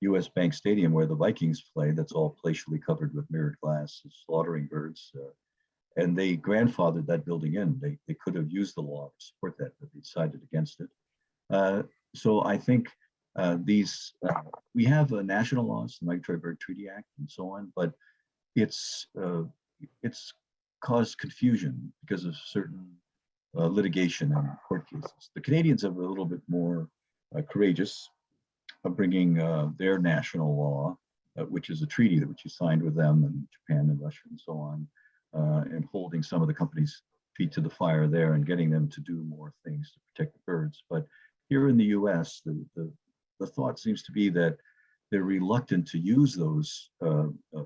US Bank Stadium, where the Vikings play, that's all palatially covered with mirrored glass, is slaughtering birds. And they grandfathered that building in. They could have used the law to support that, but they decided against it. So I think we have national laws, the Migratory Bird Treaty Act and so on, but it's caused confusion because of certain litigation and court cases. The Canadians are a little bit more courageous of bringing their national law, which is a treaty that which you signed with them and Japan and Russia and so on, and holding some of the companies' feet to the fire there and getting them to do more things to protect the birds. But here in the US, the thought seems to be that they're reluctant to use those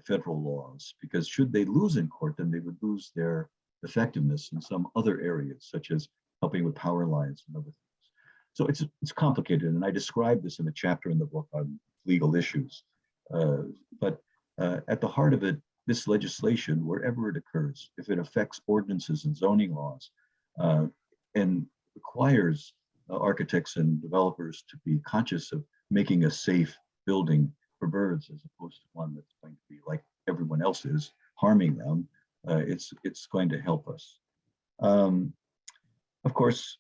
federal laws because should they lose in court, then they would lose their effectiveness in some other areas, such as helping with power lines and other things. So it's complicated, and I describe this in a chapter in the book on legal issues. But at the heart of it, this legislation, wherever it occurs, if it affects ordinances and zoning laws, and requires architects and developers to be conscious of making a safe building for birds as opposed to one that's going to be like everyone else is, harming them, it's going to help us. Of course,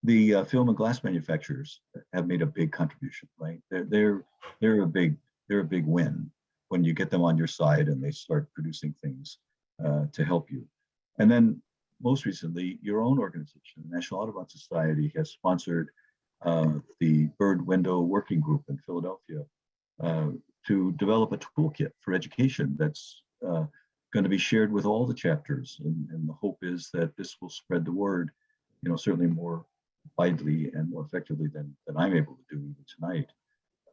the film and glass manufacturers have made a big contribution, right? They're a big win when you get them on your side and they start producing things to help you. And then most recently, your own organization, the National Audubon Society, has sponsored the Bird Window Working Group in Philadelphia to develop a toolkit for education that's going to be shared with all the chapters. And the hope is that this will spread the word, certainly more widely and more effectively than I'm able to do even tonight.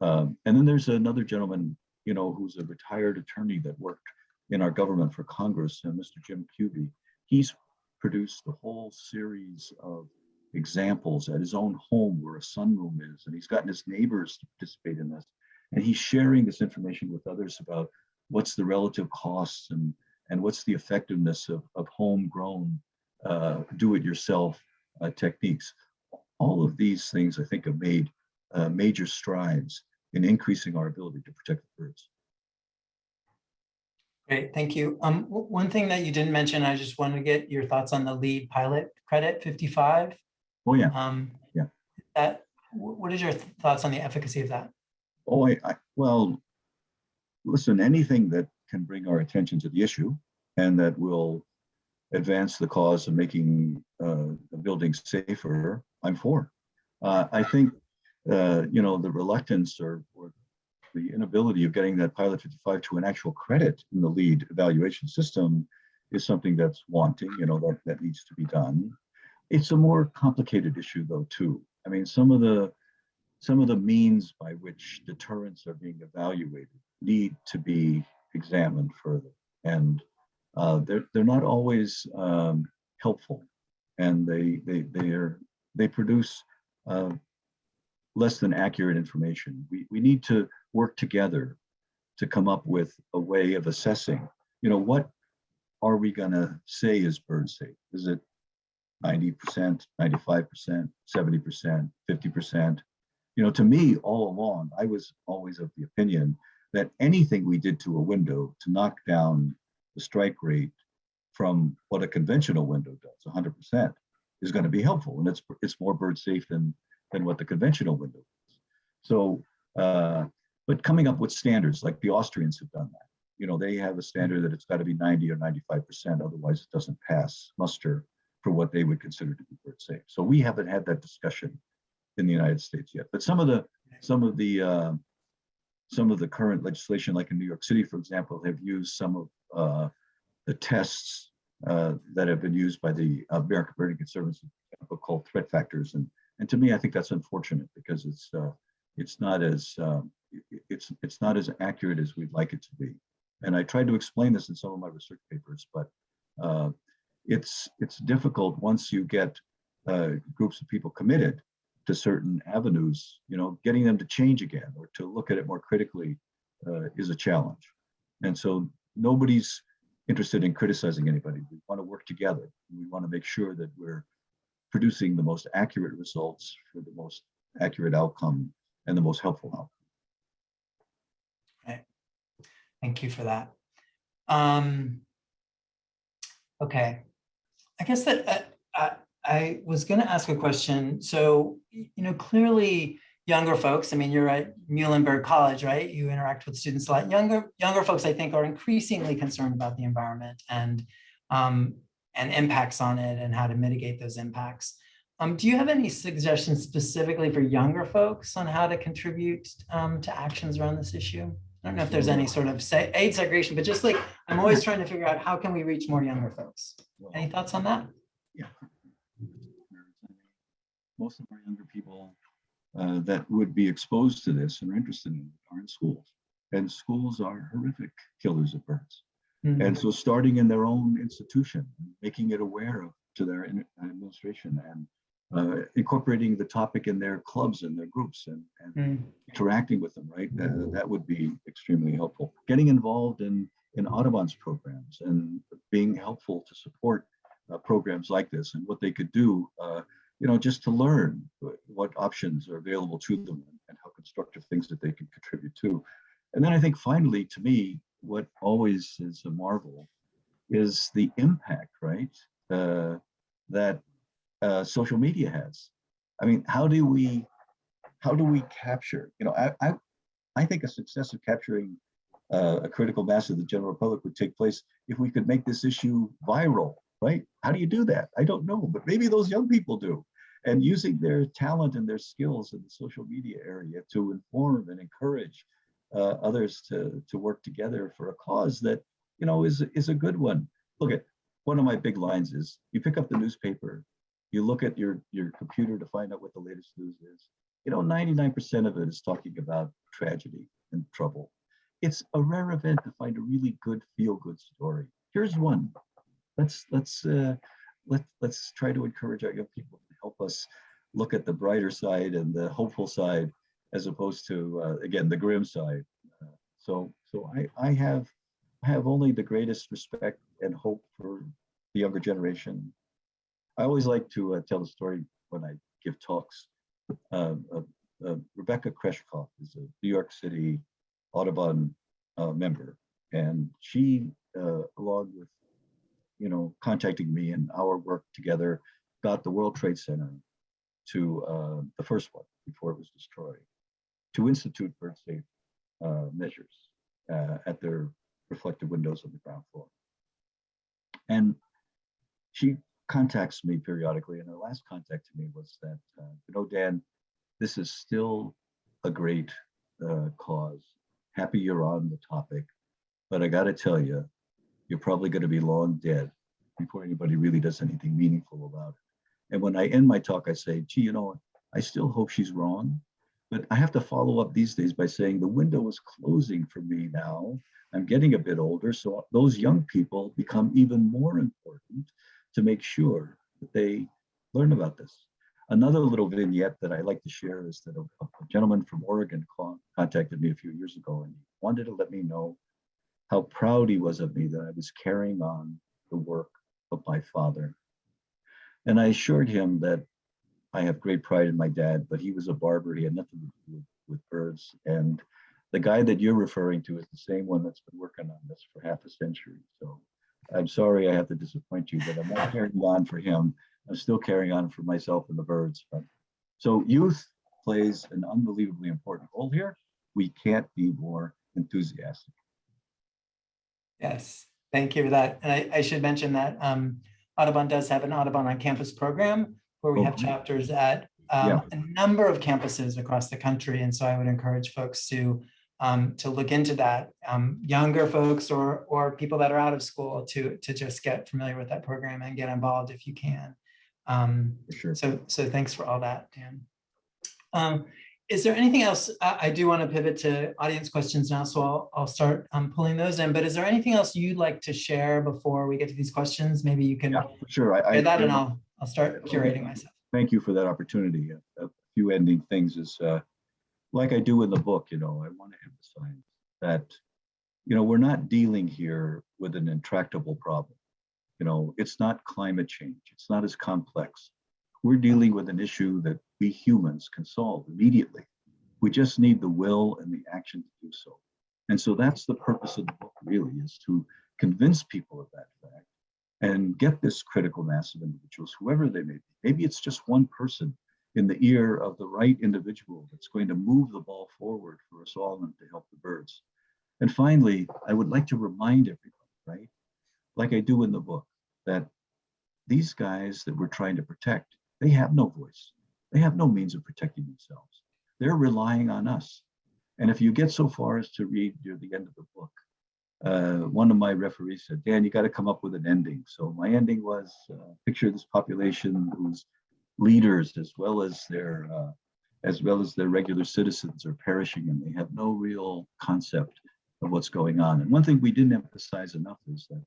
And then there's another gentleman, who's a retired attorney that worked in our government for Congress, Mr. Jim Cubey. He's produced a whole series of examples at his own home where a sunroom is, and he's gotten his neighbors to participate in this. And he's sharing this information with others about what's the relative costs and what's the effectiveness of homegrown do-it-yourself techniques. All of these things, I think, have made major strides in increasing our ability to protect the birds. Great, thank you. One thing that you didn't mention, I just wanted to get your thoughts on the LEED pilot credit 55. Oh yeah, yeah. What is your thoughts on the efficacy of that? Oh, well, listen, anything that can bring our attention to the issue and that will advance the cause of making the buildings safer, I'm for. I think, the reluctance or the inability of getting that Pilot 55 to an actual credit in the LEED evaluation system is something that's wanting, that needs to be done. It's a more complicated issue though, too. I mean, some of the means by which deterrents are being evaluated need to be examined further. And they're not always helpful. And they produce less than accurate information. We need to work together to come up with a way of assessing, what are we gonna say is bird safe? Is it 90%, 95%, 70%, 50%? To me, all along, I was always of the opinion that anything we did to a window to knock down the strike rate from what a conventional window does, 100%, is going to be helpful, and it's more bird safe than what the conventional window is. So, but coming up with standards like the Austrians have done that. They have a standard that it's got to be 90 or 95%, otherwise it doesn't pass muster for what they would consider to be bird safe. So we haven't had that discussion in the United States yet. But some of the current legislation, like in New York City, for example, have used some of the tests that have been used by the American Bird Conservancy, called threat factors, and to me, I think that's unfortunate because it's not as accurate as we'd like it to be. And I tried to explain this in some of my research papers, but it's difficult once you get groups of people committed to certain avenues. Getting them to change again or to look at it more critically is a challenge. And so nobody's interested in criticizing anybody. We want to work together. We want to make sure that we're producing the most accurate results for the most accurate outcome and the most helpful outcome. Okay. Thank you for that. Okay. I guess that I was going to ask a question. So, clearly younger folks, I mean, you're at Muhlenberg College, right? You interact with students a lot. Younger folks, I think, are increasingly concerned about the environment and and impacts on it and how to mitigate those impacts. Do you have any suggestions specifically for younger folks on how to contribute to actions around this issue? I don't know if there's any sort of aid segregation, but just like, I'm always trying to figure out how can we reach more younger folks? Any thoughts on that? Yeah. Most of our younger people that would be exposed to this and are interested in it are in schools. And schools are horrific killers of birds. Mm-hmm. And so starting in their own institution, making it aware of to their administration and incorporating the topic in their clubs and their groups and interacting with them, right? That would be extremely helpful. Getting involved in Audubon's programs and being helpful to support programs like this and what they could do, just to learn what options are available to them and how constructive things that they can contribute to. And then I think finally, to me, what always is a marvel is the impact, right? That social media has. I mean, how do we capture? I think a success of capturing a critical mass of the general public would take place if we could make this issue viral, right? How do you do that? I don't know, but maybe those young people do. And using their talent and their skills in the social media area to inform and encourage others to work together for a cause that is a good one. Look at one of my big lines is you pick up the newspaper, you look at your computer to find out what the latest news is. 99% of it is talking about tragedy and trouble. It's a rare event to find a really good feel-good story. Here's one. Let's try to encourage our young people to help us look at the brighter side and the hopeful side, as opposed to again the grim side. So I have only the greatest respect and hope for the younger generation. I always like to tell a story when I give talks. Rebecca Kreshkoff is a New York City Audubon member, and she, along with contacting me and our work together, got the World Trade Center to the first one before it was destroyed, to institute bird safe measures at their reflective windows on the ground floor. And she contacts me periodically, and her last contact to me was that, Dan, this is still a great cause. Happy you're on the topic, but I got to tell you, you're probably going to be long dead before anybody really does anything meaningful about it. And when I end my talk, I say, gee, I still hope she's wrong, but I have to follow up these days by saying the window is closing for me now. I'm getting a bit older, so those young people become even more important to make sure that they learn about this. Another little vignette that I like to share is that a gentleman from Oregon contacted me a few years ago, and he wanted to let me know how proud he was of me that I was carrying on the work of my father. And I assured him that I have great pride in my dad, but he was a barber. He had nothing to do with birds. And the guy that you're referring to is the same one that's been working on this for half a century. So I'm sorry I have to disappoint you, but I'm not carrying on for him. I'm still carrying on for myself and the birds. So youth plays an unbelievably important role here. We can't be more enthusiastic. Yes, thank you for that. And I should mention that Audubon does have an Audubon on Campus program where we have chapters at a number of campuses across the country. And so I would encourage folks to look into that, younger folks or people that are out of school to just get familiar with that program and get involved if you can. Sure. So thanks for all that, Dan. Is there anything else? I do want to pivot to audience questions now, so I'll start pulling those in. But is there anything else you'd like to share before we get to these questions? Maybe you can sure. share that, and I'll start curating myself. Thank you for that opportunity. A few ending things is, like I do in the book, I want to emphasize that, we're not dealing here with an intractable problem. It's not climate change. It's not as complex. We're dealing with an issue that we humans can solve immediately. We just need the will and the action to do so. And so that's the purpose of the book, really, is to convince people of that fact and get this critical mass of individuals, whoever they may be. Maybe it's just one person in the ear of the right individual that's going to move the ball forward for us all and to help the birds. And finally, I would like to remind everybody, right, like I do in the book, that these guys that we're trying to protect, they have no voice. They have no means of protecting themselves. They're relying on us. And if you get so far as to read near the end of the book, one of my referees said, Dan, you got to come up with an ending. So my ending was picture this population whose leaders, as well as their regular citizens, are perishing, and they have no real concept of what's going on. And one thing we didn't emphasize enough is that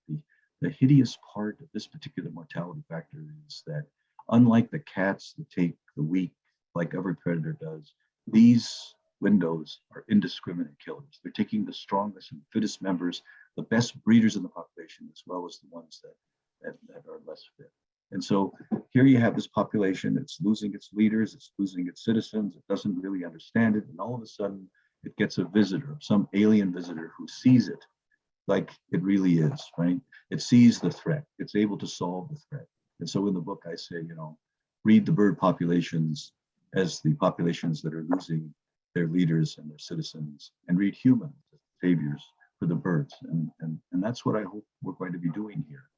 the hideous part of this particular mortality factor is that, unlike the cats that take the weak, like every predator does, these windows are indiscriminate killers. They're taking the strongest and fittest members, the best breeders in the population, as well as the ones that are less fit. And so here you have this population, it's losing its leaders, it's losing its citizens, it doesn't really understand it, and all of a sudden it gets a visitor, some alien visitor who sees it like it really is, right? It sees the threat, it's able to solve the threat. And so in the book I say, read the bird populations as the populations that are losing their leaders and their citizens, and read humans as saviors for the birds. And that's what I hope we're going to be doing here.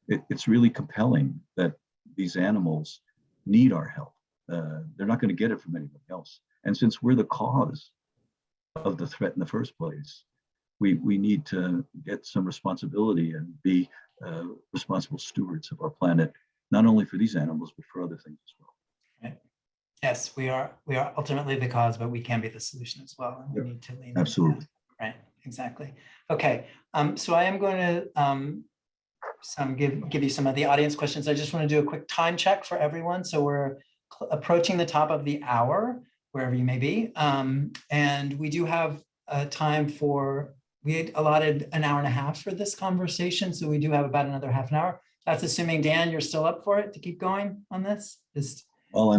It's really compelling that these animals need our help. They're not going to get it from anyone else. And since we're the cause of the threat in the first place, we need to get some responsibility and be responsible stewards of our planet, not only for these animals, but for other things as well. Right. Yes, we are ultimately the cause, but we can be the solution as well. And we need to lean into that. Right, exactly. Okay, so I am going to give you some of the audience questions. I just want to do a quick time check for everyone. So we're approaching the top of the hour, wherever you may be. And we do have time we had allotted an hour and a half for this conversation. So we do have about another half an hour. That's assuming, Dan, you're still up for it to keep going on this? Well,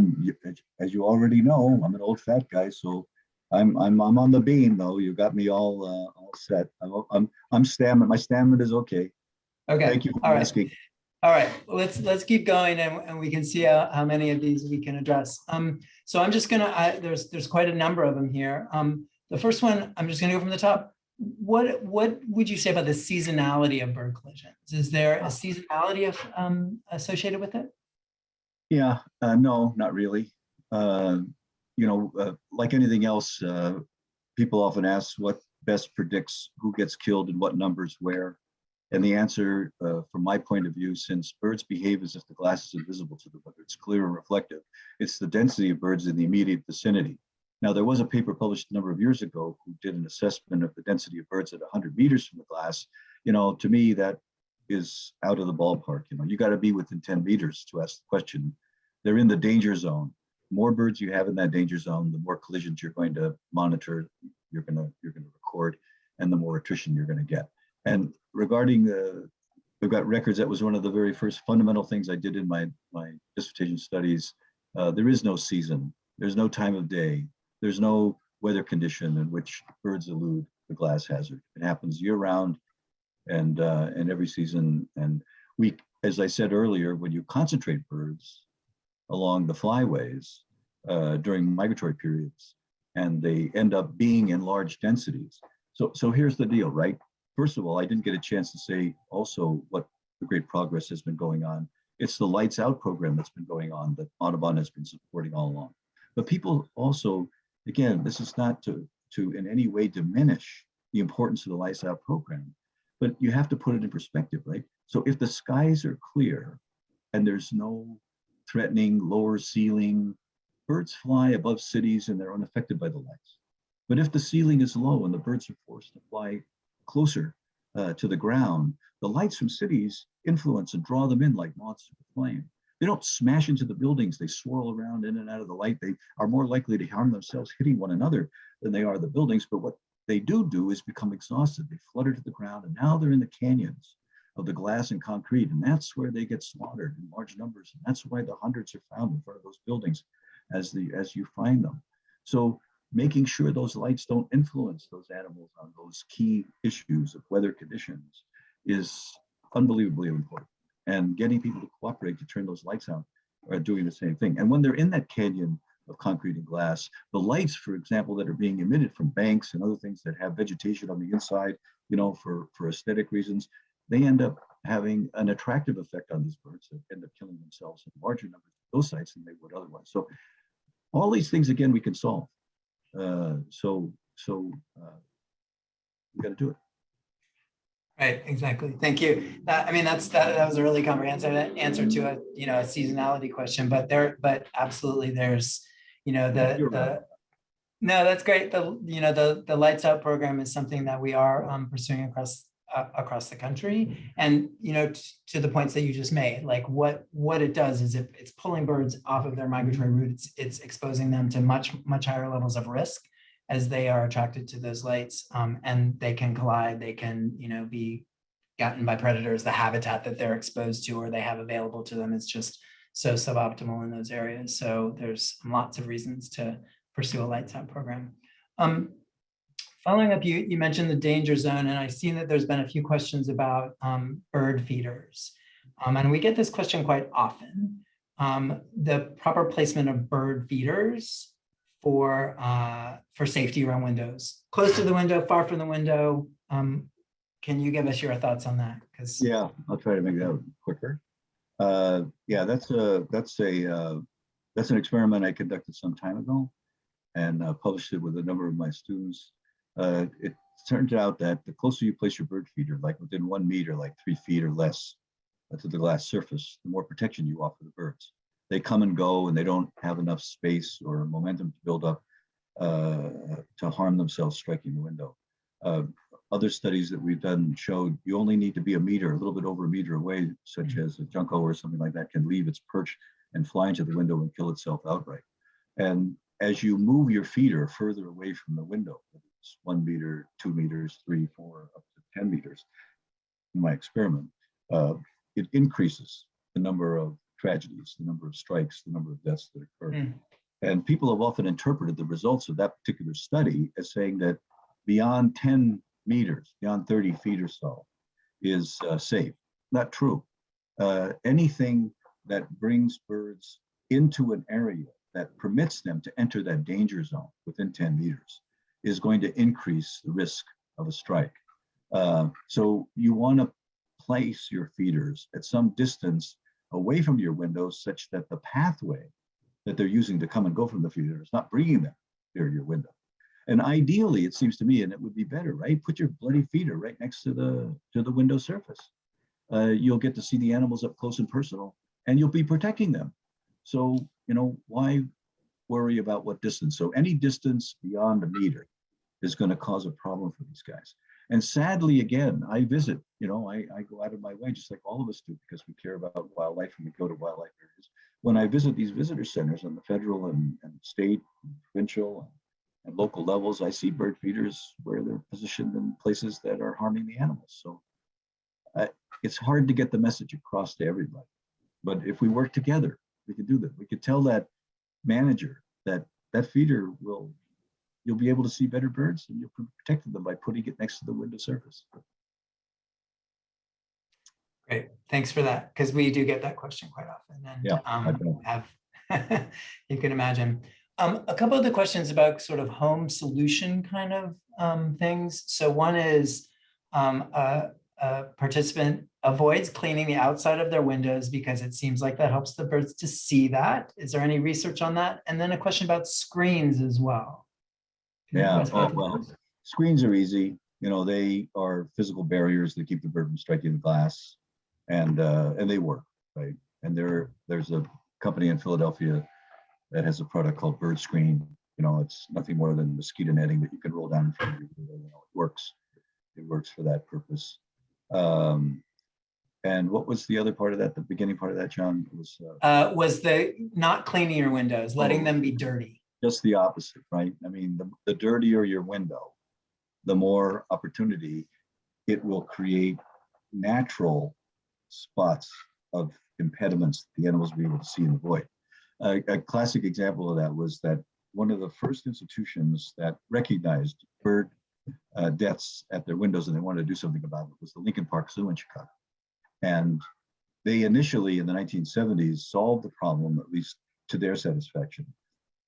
as you already know, I'm an old fat guy, so I'm on the beam though. You got me all set. I'm stamina. My stamina is okay. Okay. Thank you for asking. All right, let's keep going, and we can see how many of these we can address. So I'm just gonna there's quite a number of them here. The first one, I'm just gonna go from the top. What would you say about the seasonality of bird collisions? Is there a seasonality associated with it? Yeah, no, not really. Like anything else, people often ask what best predicts who gets killed and what numbers where. And the answer, from my point of view, since birds behave as if the glass is invisible to them, whether it's clear and reflective, it's the density of birds in the immediate vicinity. Now, there was a paper published a number of years ago who did an assessment of the density of birds at 100 meters from the glass. To me, that is out of the ballpark. You got to be within 10 meters to ask the question. They're in the danger zone. The more birds you have in that danger zone, the more collisions you're going to monitor, you're going to record, and the more attrition you're going to get. And regarding we've got records. That was one of the very first fundamental things I did in my dissertation studies. There is no season. There's no time of day. There's no weather condition in which birds elude the glass hazard. It happens year round and every season. And as I said earlier, when you concentrate birds along the flyways during migratory periods, and they end up being in large densities. So here's the deal, right? First of all, I didn't get a chance to say also what the great progress has been going on. It's the Lights Out program that's been going on that Audubon has been supporting all along. But people also, again, this is not to in any way diminish the importance of the Lights Out program, but you have to put it in perspective, right? So if the skies are clear and there's no threatening lower ceiling, birds fly above cities and they're unaffected by the lights. But if the ceiling is low and the birds are forced to fly closer to the ground, the lights from cities influence and draw them in like moths to the flame. They don't smash into the buildings, they swirl around in and out of the light. They are more likely to harm themselves hitting one another than they are the buildings. But what they do is become exhausted. They flutter to the ground, and now they're in the canyons of the glass and concrete, and that's where they get slaughtered in large numbers. And that's why the hundreds are found in front of those buildings as you find them. So making sure those lights don't influence those animals on those key issues of weather conditions is unbelievably important. And getting people to cooperate to turn those lights out are doing the same thing. And when they're in that canyon of concrete and glass, the lights, for example, that are being emitted from banks and other things that have vegetation on the inside, for aesthetic reasons, they end up having an attractive effect on these birds that end up killing themselves in larger numbers at those sites than they would otherwise. So all these things, again, we can solve. We got to do it. Right, exactly. Thank you. I mean, that was a really comprehensive answer to a a seasonality question, but absolutely there's You're right. no, that's great. The Lights Out program is something that we are pursuing across the country, and to the points that you just made, like what it does is it's pulling birds off of their migratory route. It's exposing them to much higher levels of risk as they are attracted to those lights, and they can collide. They can be gotten by predators. The habitat that they're exposed to or they have available to them is just so suboptimal in those areas. So there's lots of reasons to pursue a Lights Out program. Following up, you mentioned the danger zone, and I've seen that there's been a few questions about bird feeders. And we get this question quite often. The proper placement of bird feeders for safety around windows. Close to the window, far from the window. Can you give us your thoughts on that? Yeah, I'll try to make that quicker. Yeah, that's an experiment I conducted some time ago, and published it with a number of my students. It turned out that the closer you place your bird feeder, like within 1 meter, like 3 feet or less to the glass surface, the more protection you offer the birds. They come and go, and they don't have enough space or momentum to build up to harm themselves striking the window. Other studies that we've done showed you only need to be a little bit over a meter away, such as a junco or something like that can leave its perch and fly into the window and kill itself outright. And as you move your feeder further away from the window, whether it's 1 meter, 2 meters, 3, 4, up to 10 meters, in my experiment, it increases the number of tragedies, the number of strikes, the number of deaths that occur. And people have often interpreted the results of that particular study as saying that beyond 10 meters, beyond 30 feet or so, is safe. Not true. Anything that brings birds into an area that permits them to enter that danger zone within 10 meters is going to increase the risk of a strike. So you want to place your feeders at some distance away from your windows such that the pathway that they're using to come and go from the feeder is not bringing them near your window. And ideally, it seems to me, and it would be better, right? Put your bloody feeder right next to the window surface. You'll get to see the animals up close and personal, and you'll be protecting them. So, why worry about what distance? So any distance beyond a meter is going to cause a problem for these guys. And sadly, again, I visit, I go out of my way, just like all of us do, because we care about wildlife and we go to wildlife areas. When I visit these visitor centers on the federal and state, and provincial, and local levels, I see bird feeders where they're positioned in places that are harming the animals. So it's hard to get the message across to everybody. But if we work together, we can do that. We could tell that manager that feeder you'll be able to see better birds, and you'll protect them by putting it next to the window surface. Great, thanks for that, because we do get that question quite often. And yeah, you can imagine. A couple of the questions about sort of home solution kind of things. So one is a participant avoids cleaning the outside of their windows because it seems like that helps the birds to see that. Is there any research on that? And then a question about screens as well. Yeah, well, screens are easy. They are physical barriers that keep the bird from striking the glass, and they work, right? And there's a company in Philadelphia that has a product called Bird Screen. It's nothing more than mosquito netting that you can roll down in front of your window. It works. It works for that purpose. And what was the other part of that? The beginning part of that, John, was the not cleaning your windows, letting them be dirty. Just the opposite, right? I mean, the dirtier your window, the more opportunity it will create natural spots of impediments that the animals will be able to see and avoid. A classic example of that was that one of the first institutions that recognized bird deaths at their windows and they wanted to do something about it was the Lincoln Park Zoo in Chicago. And they initially in the 1970s solved the problem, at least to their satisfaction,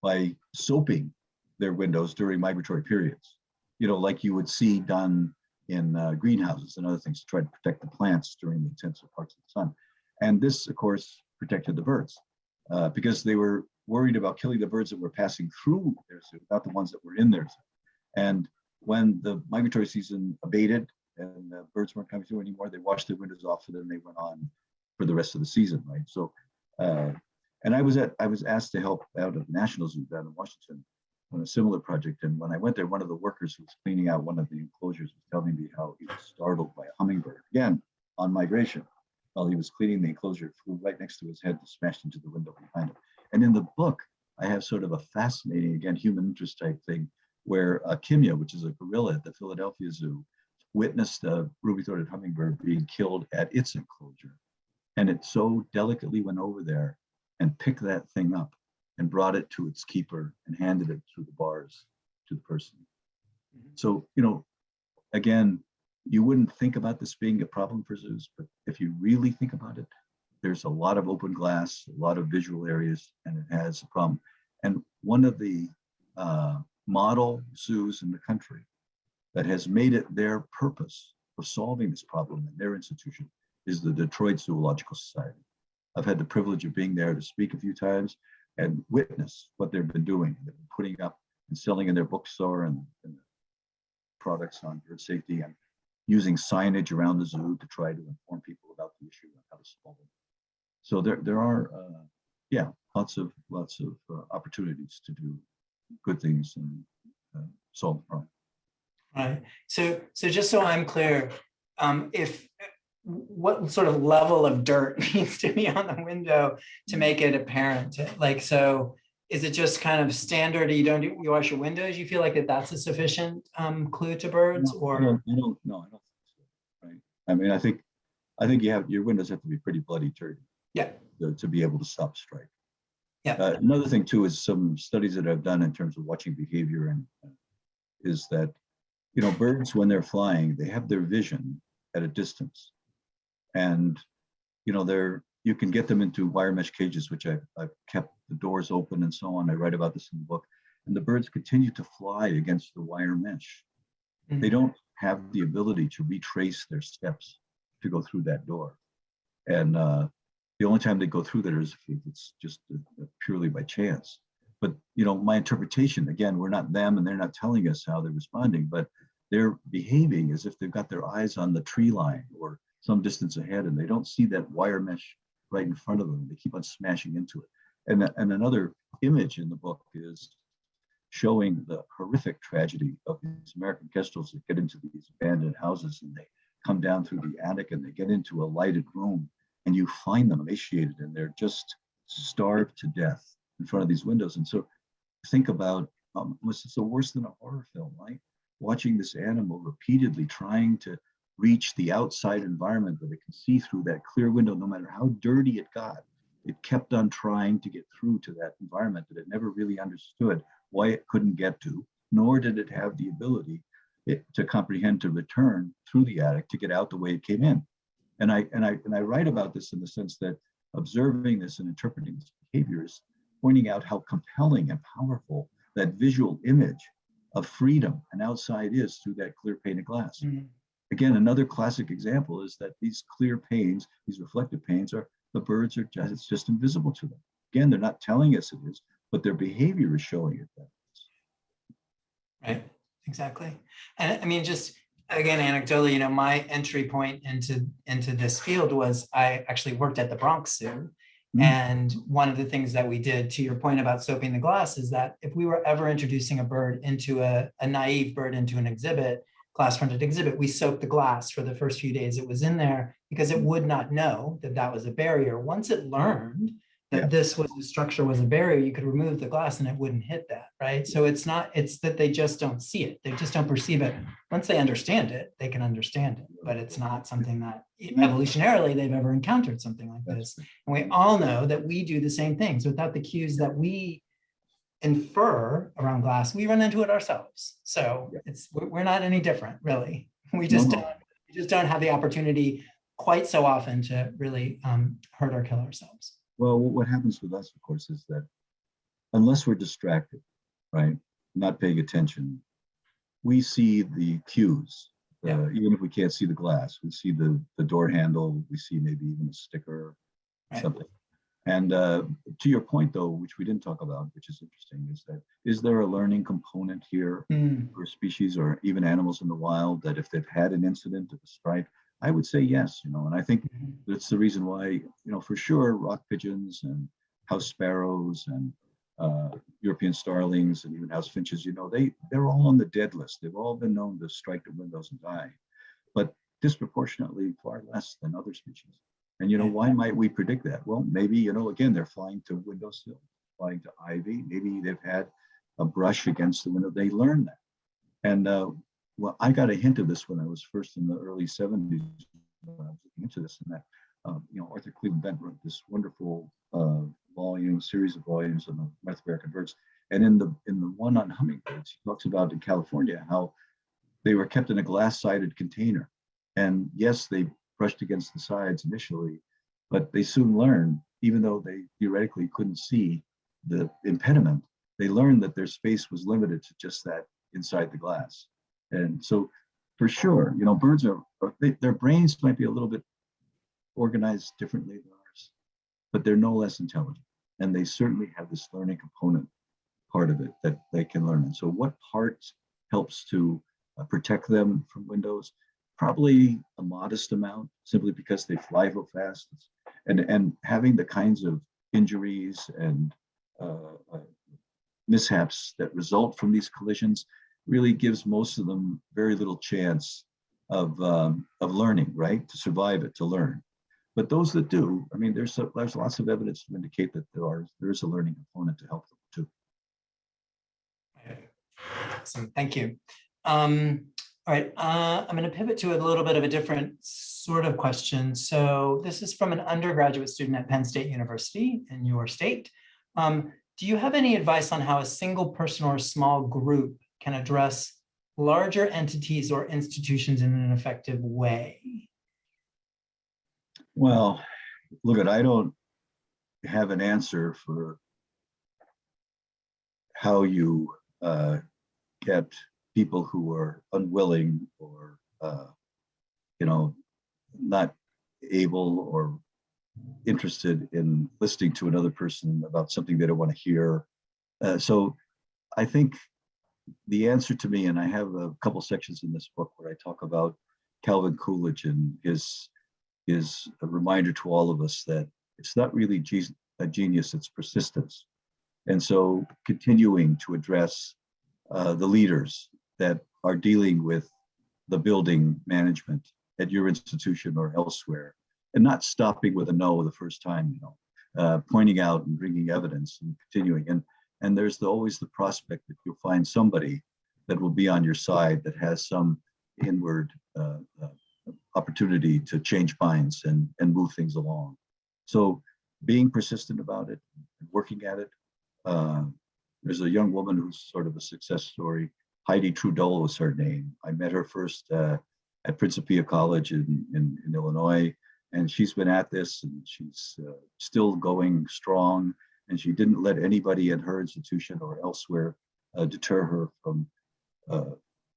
by soaping their windows during migratory periods, like you would see done in greenhouses and other things to try to protect the plants during the intensive parts of the sun. And this, of course, protected the birds because they were worried about killing the birds that were passing through their zoo, not the ones that were in their zoo. And when the migratory season abated and the birds weren't coming through anymore, they washed their windows off and then they went on for the rest of the season, right? So, and I was asked to help out at the National Zoo down in Washington on a similar project. And when I went there, one of the workers who was cleaning out one of the enclosures was telling me how he was startled by a hummingbird, again, on migration. While he was cleaning the enclosure, it flew right next to his head and smashed into the window behind him. And in the book, I have sort of a fascinating, again, human interest type thing where Kimya, which is a gorilla at the Philadelphia Zoo, witnessed a ruby-throated hummingbird being killed at its enclosure. And it so delicately went over there and picked that thing up and brought it to its keeper and handed it through the bars to the person. So, you know, again, you wouldn't think about this being a problem for zoos, but if you really think about it, there's a lot of open glass, a lot of visual areas, and it has a problem. And one of the model zoos in the country that has made it their purpose for solving this problem in their institution is the Detroit Zoological Society. I've had the privilege of being there to speak a few times and witness what they've been doing. They've been putting up and selling in their bookstore and products on bird safety and using signage around the zoo to try to inform people about the issue and how to solve it. So there are, yeah, lots of opportunities to do good things and solve the problem. Right. So just so I'm clear, what sort of level of dirt needs to be on the window to make it apparent? Like, so is it just kind of standard? You wash your windows? You feel like that's a sufficient clue to birds, or? I don't think so. Right. I mean, I think your windows have to be pretty bloody dirty. Yeah. To be able to stop strike. Yeah. Another thing too is some studies that I've done in terms of watching behavior and is that, you know, birds when they're flying, they have their vision at a distance, and you know you can get them into wire mesh cages, which I've kept the doors open and so on. I write about this in the book, and the birds continue to fly against the wire mesh. Mm-hmm. They don't have the ability to retrace their steps to go through that door, and the only time they go through there is if it's just purely by chance. But, you know, my interpretation, again, we're not them and they're not telling us how they're responding, but they're behaving as if they've got their eyes on the tree line or some distance ahead and they don't see that wire mesh right in front of them. They keep on smashing into it. And another image in the book is showing the horrific tragedy of these American kestrels that get into these abandoned houses and they come down through the attic and they get into a lighted room. And you find them emaciated and they're just starved to death in front of these windows. And so think about, it's so worse than a horror film, right? Watching this animal repeatedly trying to reach the outside environment that it can see through that clear window, no matter how dirty it got, it kept on trying to get through to that environment that it never really understood why it couldn't get to, nor did it have the ability to comprehend to return through the attic to get out the way it came in. And I write about this in the sense that observing this and interpreting this behavior is pointing out how compelling and powerful that visual image of freedom and outside is through that clear pane of glass. Mm-hmm. Again, another classic example is that these clear panes, these reflective panes, the birds are just, it's just invisible to them. Again, they're not telling us it is, but their behavior is showing it that it is. Right, exactly. And I mean, just again, anecdotally, you know, my entry point into this field was I actually worked at the Bronx Zoo. Mm-hmm. And one of the things that we did, to your point about soaping the glass, is that if we were ever introducing a bird into a naive bird into an exhibit, glass-fronted exhibit, we soaked the glass for the first few days it was in there because it would not know that that was a barrier. Once it learned that this was the structure was a barrier, you could remove the glass and it wouldn't hit that, right? So it's that they just don't see it. They just don't perceive it. Once they understand it, they can understand it, but it's not something that evolutionarily they've ever encountered something like this. And we all know that we do the same things. Without the cues that we infer around glass, we run into it ourselves. So we're not any different, really. We just don't have the opportunity quite so often to really hurt or kill ourselves. Well, what happens with us, of course, is that unless we're distracted, right, not paying attention, we see the cues Yeah. Even if we can't see the glass, we see the door handle, we see maybe even a sticker, Right. something. And to your point, though, which we didn't talk about, which is interesting, is there a learning component here for species or even animals in the wild that if they've had an incident of a strike, I would say yes, and I think that's the reason why, for sure, rock pigeons and house sparrows and European starlings and even house finches, they're all on the dead list. They've all been known to strike the windows and die, but disproportionately far less than other species. And why might we predict that? Well, maybe, again, they're flying to windowsill, flying to ivy. Maybe they've had a brush against the window. They learn that. And well, I got a hint of this when I was first in the early 70s, when I was looking into this, and that, Arthur Cleveland Bent wrote this wonderful series of volumes on the North American birds. And in the one on hummingbirds, he talks about in California how they were kept in a glass-sided container. And yes, they brushed against the sides initially, but they soon learned, even though they theoretically couldn't see the impediment, they learned that their space was limited to just that inside the glass. And so for sure, birds their brains might be a little bit organized differently than ours, but they're no less intelligent. And they certainly have this learning component part of it that they can learn. And so what part helps to protect them from windows? Probably a modest amount, simply because they fly so fast, and having the kinds of injuries and mishaps that result from these collisions really gives most of them very little chance of learning, right? To survive it, to learn. But those that do, I mean, there's lots of evidence to indicate that there is a learning component to help them too. Awesome, thank you. All right, I'm going to pivot to a little bit of a different sort of question. So this is from an undergraduate student at Penn State University in your state. Do you have any advice on how a single person or a small group can address larger entities or institutions in an effective way? Well, look, I don't have an answer for how you get people who are unwilling or not able or interested in listening to another person about something they don't want to hear. So I think the answer to me, and I have a couple sections in this book where I talk about Calvin Coolidge and his a reminder to all of us that it's not really a genius, it's persistence. And so continuing to address the leaders that are dealing with the building management at your institution or elsewhere, and not stopping with a no the first time, pointing out and bringing evidence and continuing. And there's always the prospect that you'll find somebody that will be on your side that has some inward opportunity to change minds and move things along. So being persistent about it, working at it. There's a young woman who's sort of a success story. Heidi Trudeau was her name. I met her first at Principia College in Illinois, and she's been at this, and she's still going strong, and she didn't let anybody at her institution or elsewhere deter her from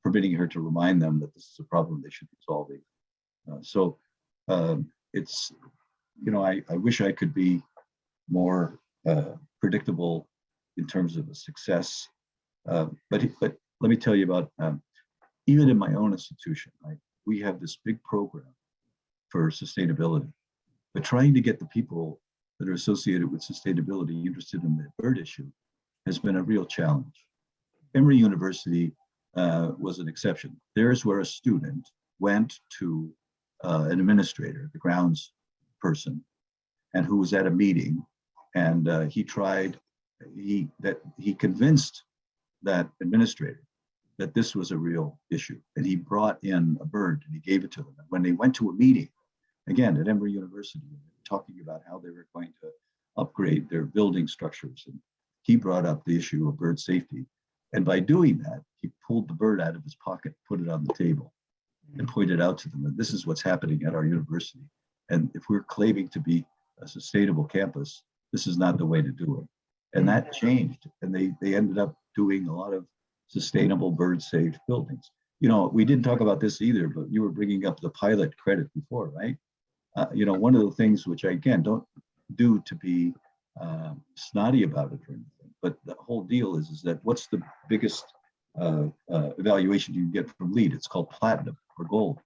permitting her to remind them that this is a problem they should be solving. So it's, I wish I could be more predictable in terms of a success. But let me tell you about, even in my own institution, we have this big program for sustainability, but trying to get the people that are associated with sustainability interested in the bird issue has been a real challenge. Emory University was an exception. There's where a student went to an administrator, the grounds person, and who was at a meeting, and he convinced that administrator that this was a real issue, and he brought in a bird and he gave it to them. And when they went to a meeting, again at Emory University, talking about how they were going to upgrade their building structures, and he brought up the issue of bird safety. And by doing that, he pulled the bird out of his pocket, put it on the table, and pointed out to them that this is what's happening at our university. And if we're claiming to be a sustainable campus, this is not the way to do it. And that changed. And they ended up doing a lot of sustainable bird safe buildings. we didn't talk about this either, but you were bringing up the pilot credit before, right? One of the things which I, again, don't do to be snotty about it or anything, but the whole deal is that what's the biggest evaluation you can get from LEED? It's called platinum or gold.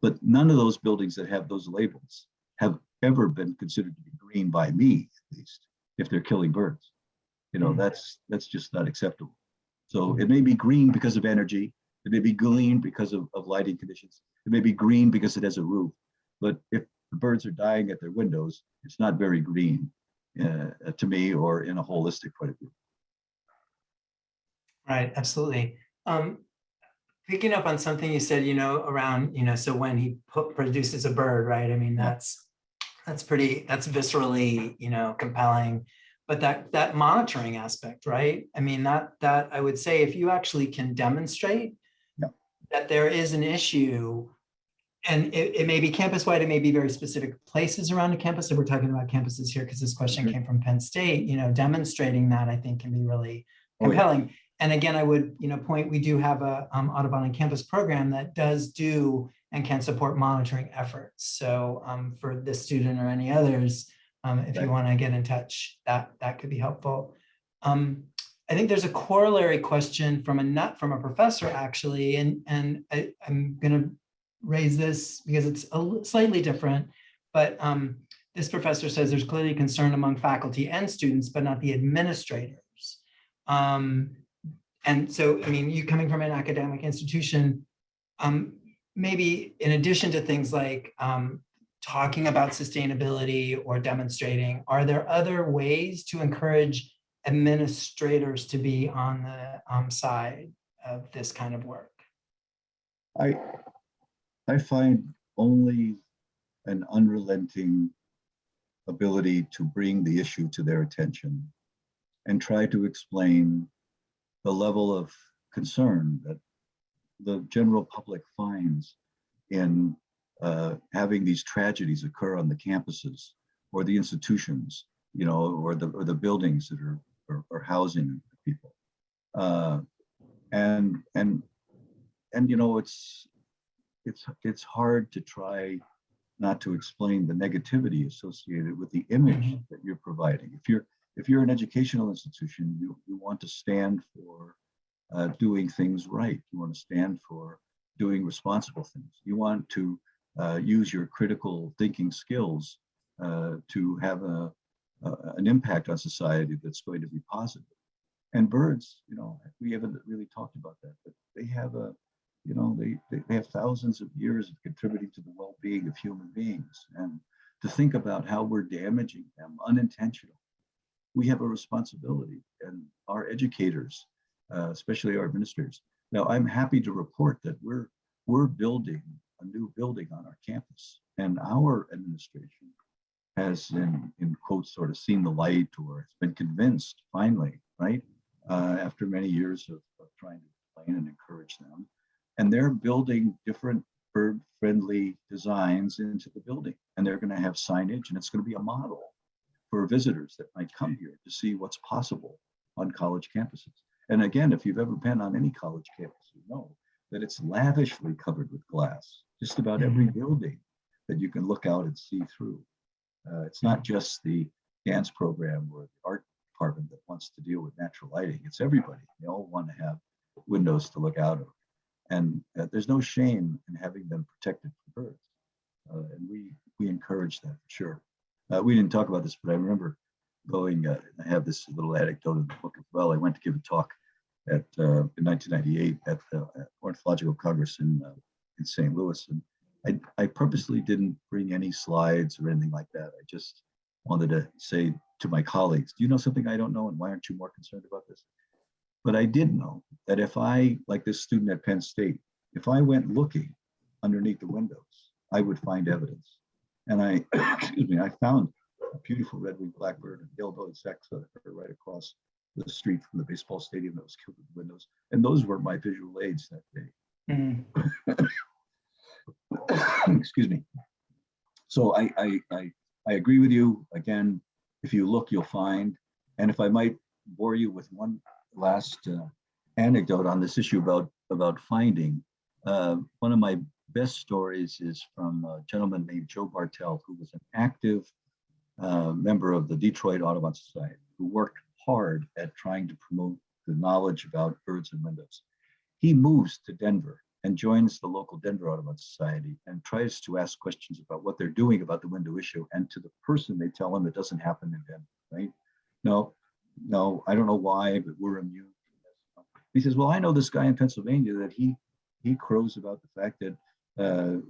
But none of those buildings that have those labels have ever been considered to be green by me, at least, if they're killing birds. That's just not acceptable. So it may be green because of energy. It may be green because of lighting conditions. It may be green because it has a roof. But if the birds are dying at their windows, it's not very green to me, or in a holistic point of view. Right, absolutely. Picking up on something you said, around, so when he produces a bird, right? I mean, that's viscerally, compelling. But that monitoring aspect, right? I mean, that I would say, if you actually can demonstrate that there is an issue, and it may be campus-wide, it may be very specific places around a campus. So we're talking about campuses here because this question came from Penn State. Demonstrating that, I think, can be really compelling. Oh, yeah. And again, I would point, we do have a Audubon on Campus program that does do and can support monitoring efforts. So for this student or any others, if you want to get in touch, that could be helpful. I think there's a corollary question from a professor, actually, and I'm going to raise this because it's slightly different, but this professor says there's clearly concern among faculty and students, but not the administrators. And so, I mean, you coming from an academic institution, maybe in addition to things like talking about sustainability or demonstrating, are there other ways to encourage administrators to be on the side of this kind of work? I find only an unrelenting ability to bring the issue to their attention and try to explain the level of concern that the general public finds in having these tragedies occur on the campuses or the institutions, or the buildings that are housing people. It's hard to try not to explain the negativity associated with the image that you're providing. If you're an educational institution, you want to stand for doing things right. You want to stand for doing responsible things. You want to use your critical thinking skills to have an impact on society that's going to be positive. And birds, we haven't really talked about that, but they have they have thousands of years of contributing to the well-being of human beings. And to think about how we're damaging them unintentionally, we have a responsibility, and our educators, especially our administrators. Now, I'm happy to report that we're building a new building on our campus, and our administration has, in quotes, sort of seen the light, or has been convinced finally, right? After many years of trying to explain and encourage them. And they're building different bird-friendly designs into the building. And they're going to have signage, and it's going to be a model for visitors that might come here to see what's possible on college campuses. And again, if you've ever been on any college campus, you know that it's lavishly covered with glass, just about every building that you can look out and see through. It's not just the dance program or the art department that wants to deal with natural lighting. It's everybody. They all want to have windows to look out of. And there's no shame in having them protected from birds. And we encourage that, for sure. We didn't talk about this, but I remember going, I have this little anecdote in the book as well. I went to give a talk in 1998 at the Ornithological Congress in St. Louis. And I purposely didn't bring any slides or anything like that. I just wanted to say to my colleagues, do you know something I don't know? And why aren't you more concerned about this? But I did know that if I, like this student at Penn State, if I went looking underneath the windows, I would find evidence. And I, excuse me, I found a beautiful red-winged blackbird and yellow-bellied saxon right across the street from the baseball stadium that was killed with the windows. And those were my visual aids that day. Excuse me. So I agree with you. Again, if you look, you'll find. And if I might bore you with one last anecdote on this issue about finding, One of my best stories is from a gentleman named Joe Bartell, who was an active member of the Detroit Audubon Society, who worked hard at trying to promote the knowledge about birds and windows. He moves to Denver and joins the local Denver Audubon Society and tries to ask questions about what they're doing about the window issue. And to the person, they tell him it doesn't happen in Denver, right? No, I don't know why, but we're immune from this. He says, well, I know this guy in Pennsylvania that he crows about the fact that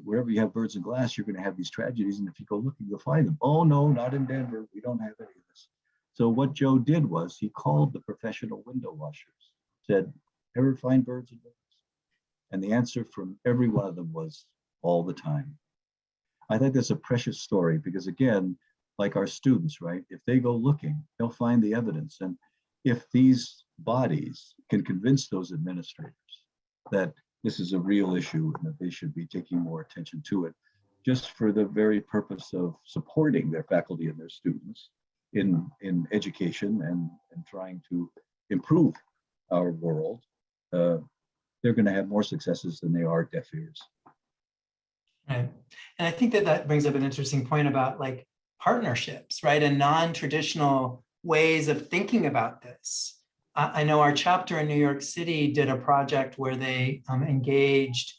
wherever you have birds and glass, you're going to have these tragedies. And if you go looking, you'll find them. Oh, no, not in Denver. We don't have any of this. So what Joe did was he called the professional window washers, said, ever find birds and windows? And the answer from every one of them was all the time. I think that's a precious story because, again, like our students, right? If they go looking, they'll find the evidence. And if these bodies can convince those administrators that this is a real issue and that they should be taking more attention to it, just for the very purpose of supporting their faculty and their students in education and trying to improve our world, they're going to have more successes than they are deaf ears. Right. And I think that that brings up an interesting point about like partnerships, right? And non-traditional ways of thinking about this. I know our chapter in New York City did a project where they engaged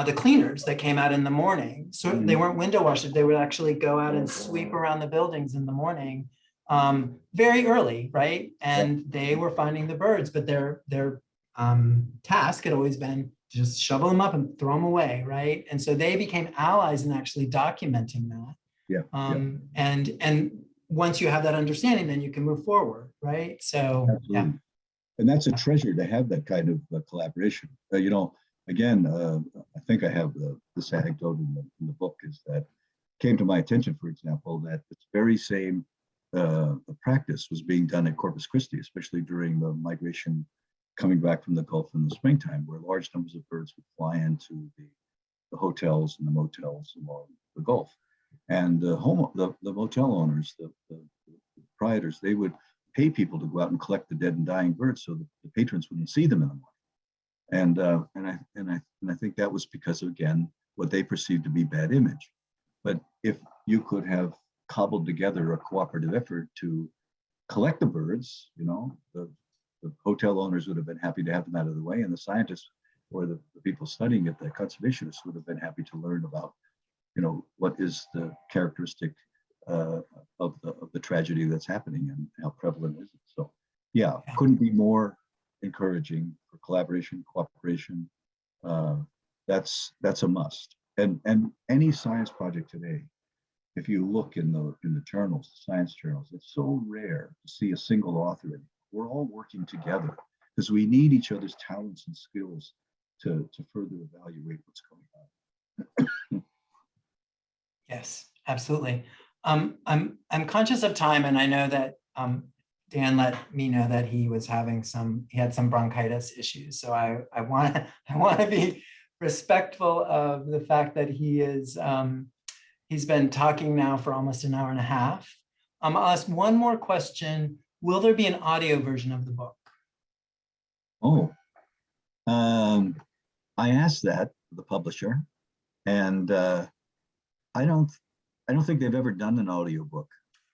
the cleaners that came out in the morning. So they weren't window washers. They would actually go out and sweep around the buildings in the morning very early, right? And they were finding the birds, but their task had always been to just shovel them up and throw them away, right? And so they became allies in actually documenting that. And once you have that understanding, then you can move forward, right? So, absolutely. Yeah. And that's a treasure to have that kind of collaboration. Again, I think I have this anecdote in the book is that came to my attention, for example, that this very same practice was being done at Corpus Christi, especially during the migration coming back from the Gulf in the springtime, where large numbers of birds would fly into the hotels and the motels along the Gulf. And the motel owners, the proprietors, they would pay people to go out and collect the dead and dying birds so that the patrons wouldn't see them in the morning. And I think that was because of, again, what they perceived to be bad image. But if you could have cobbled together a cooperative effort to collect the birds, the hotel owners would have been happy to have them out of the way, and the scientists or the people studying it, the conservationists, would have been happy to learn about, what is the characteristic of the tragedy that's happening and how prevalent is it. So, yeah, couldn't be more encouraging for collaboration, cooperation. That's a must. And any science project today, if you look in the journals, the science journals, it's so rare to see a single author. We're all working together because we need each other's talents and skills to further evaluate what's going on. Yes, absolutely. I'm conscious of time, and I know that Dan let me know that he had some bronchitis issues. So I want to be respectful of the fact that he's been talking now for almost an hour and a half. I'll ask one more question. Will there be an audio version of the book? Oh, I asked that the publisher, and I don't think they've ever done an audiobook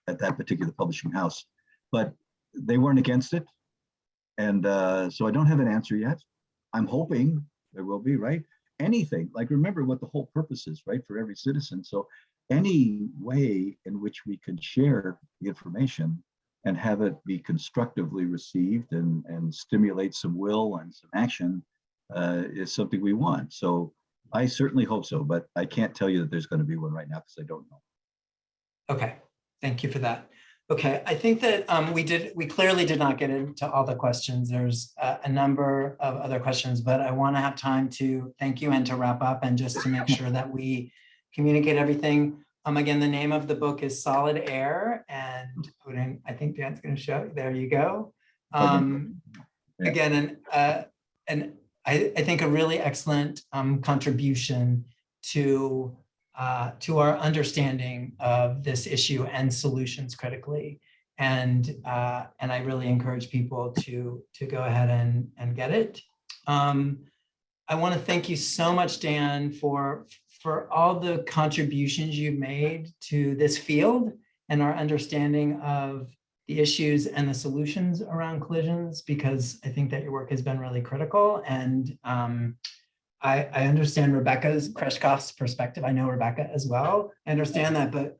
at that particular publishing house, but they weren't against it. And so I don't have an answer yet. I'm hoping there will be, right? Anything, like remember what the whole purpose is, right? For every citizen. So any way in which we can share the information and have it be constructively received and stimulate some will and some action is something we want. So I certainly hope so, but I can't tell you that there's going to be one right now because I don't know. Okay, thank you for that. Okay, I think that we clearly did not get into all the questions. There's a number of other questions, but I want to have time to thank you and to wrap up and just to make sure that we communicate everything. Again, the name of the book is Solid Air, and I think Dan's going to show. There you go. Again, and I think a really excellent contribution to our understanding of this issue and solutions critically. And I really encourage people to go ahead and get it. I want to thank you so much, Dan, for all the contributions you've made to this field and our understanding of the issues and the solutions around collisions, because I think that your work has been really critical. And I understand Rebecca's Kreshkov's perspective. I know Rebecca as well. I understand that,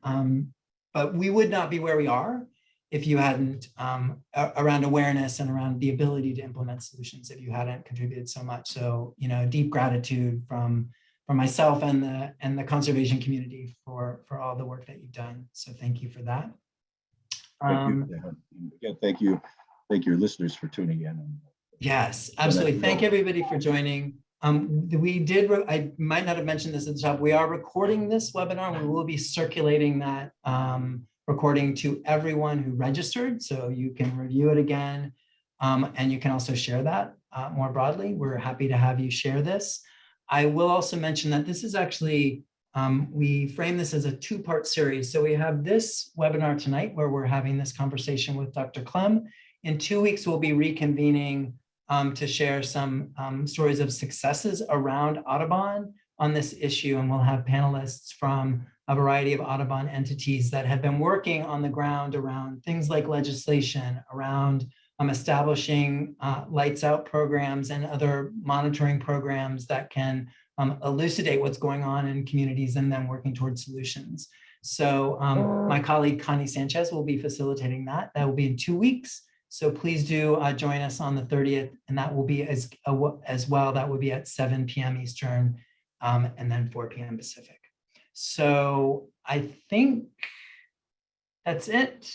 but we would not be where we are if you hadn't, around awareness and around the ability to implement solutions, if you hadn't contributed so much. So, you know, deep gratitude from myself and the conservation community for all the work that you've done. So thank you for that. Thank you. Again, thank you. Thank your listeners for tuning in. Yes, absolutely. Thank everybody for joining. I might not have mentioned this at the top. We are recording this webinar. We will be circulating that recording to everyone who registered, so you can review it again, and you can also share that more broadly. We're happy to have you share this. I will also mention that this is actually, we frame this as a two-part series. So we have this webinar tonight where we're having this conversation with Dr. Klem. In 2 weeks, we'll be reconvening to share some stories of successes around Audubon on this issue. And we'll have panelists from a variety of Audubon entities that have been working on the ground around things like legislation, around establishing lights out programs and other monitoring programs that can elucidate what's going on in communities and then working towards solutions. So my colleague Connie Sanchez will be facilitating that. That will be in 2 weeks. So please do join us on the 30th, and that will be as well. That will be at 7 p.m. Eastern and then 4 p.m. Pacific. So I think that's it.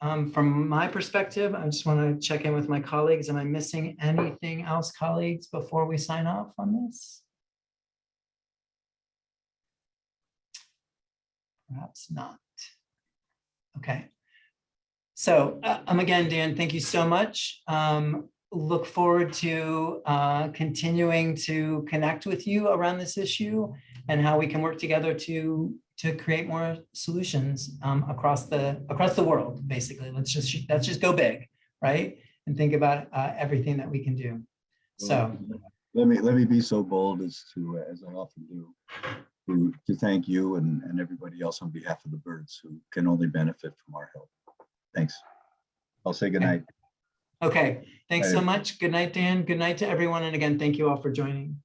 From my perspective, I just want to check in with my colleagues. Am I missing anything else, colleagues, before we sign off on this? Perhaps not. Okay. So again, Dan, thank you so much. Look forward to continuing to connect with you around this issue and how we can work together to create more solutions across the world. Basically, let's just go big, right? And think about everything that we can do. So let me be so bold as I often do, to thank you and everybody else on behalf of the birds who can only benefit from our help. Thanks. I'll say good night. Okay. Thanks so much. Good night, Dan. Good night to everyone. And again, thank you all for joining.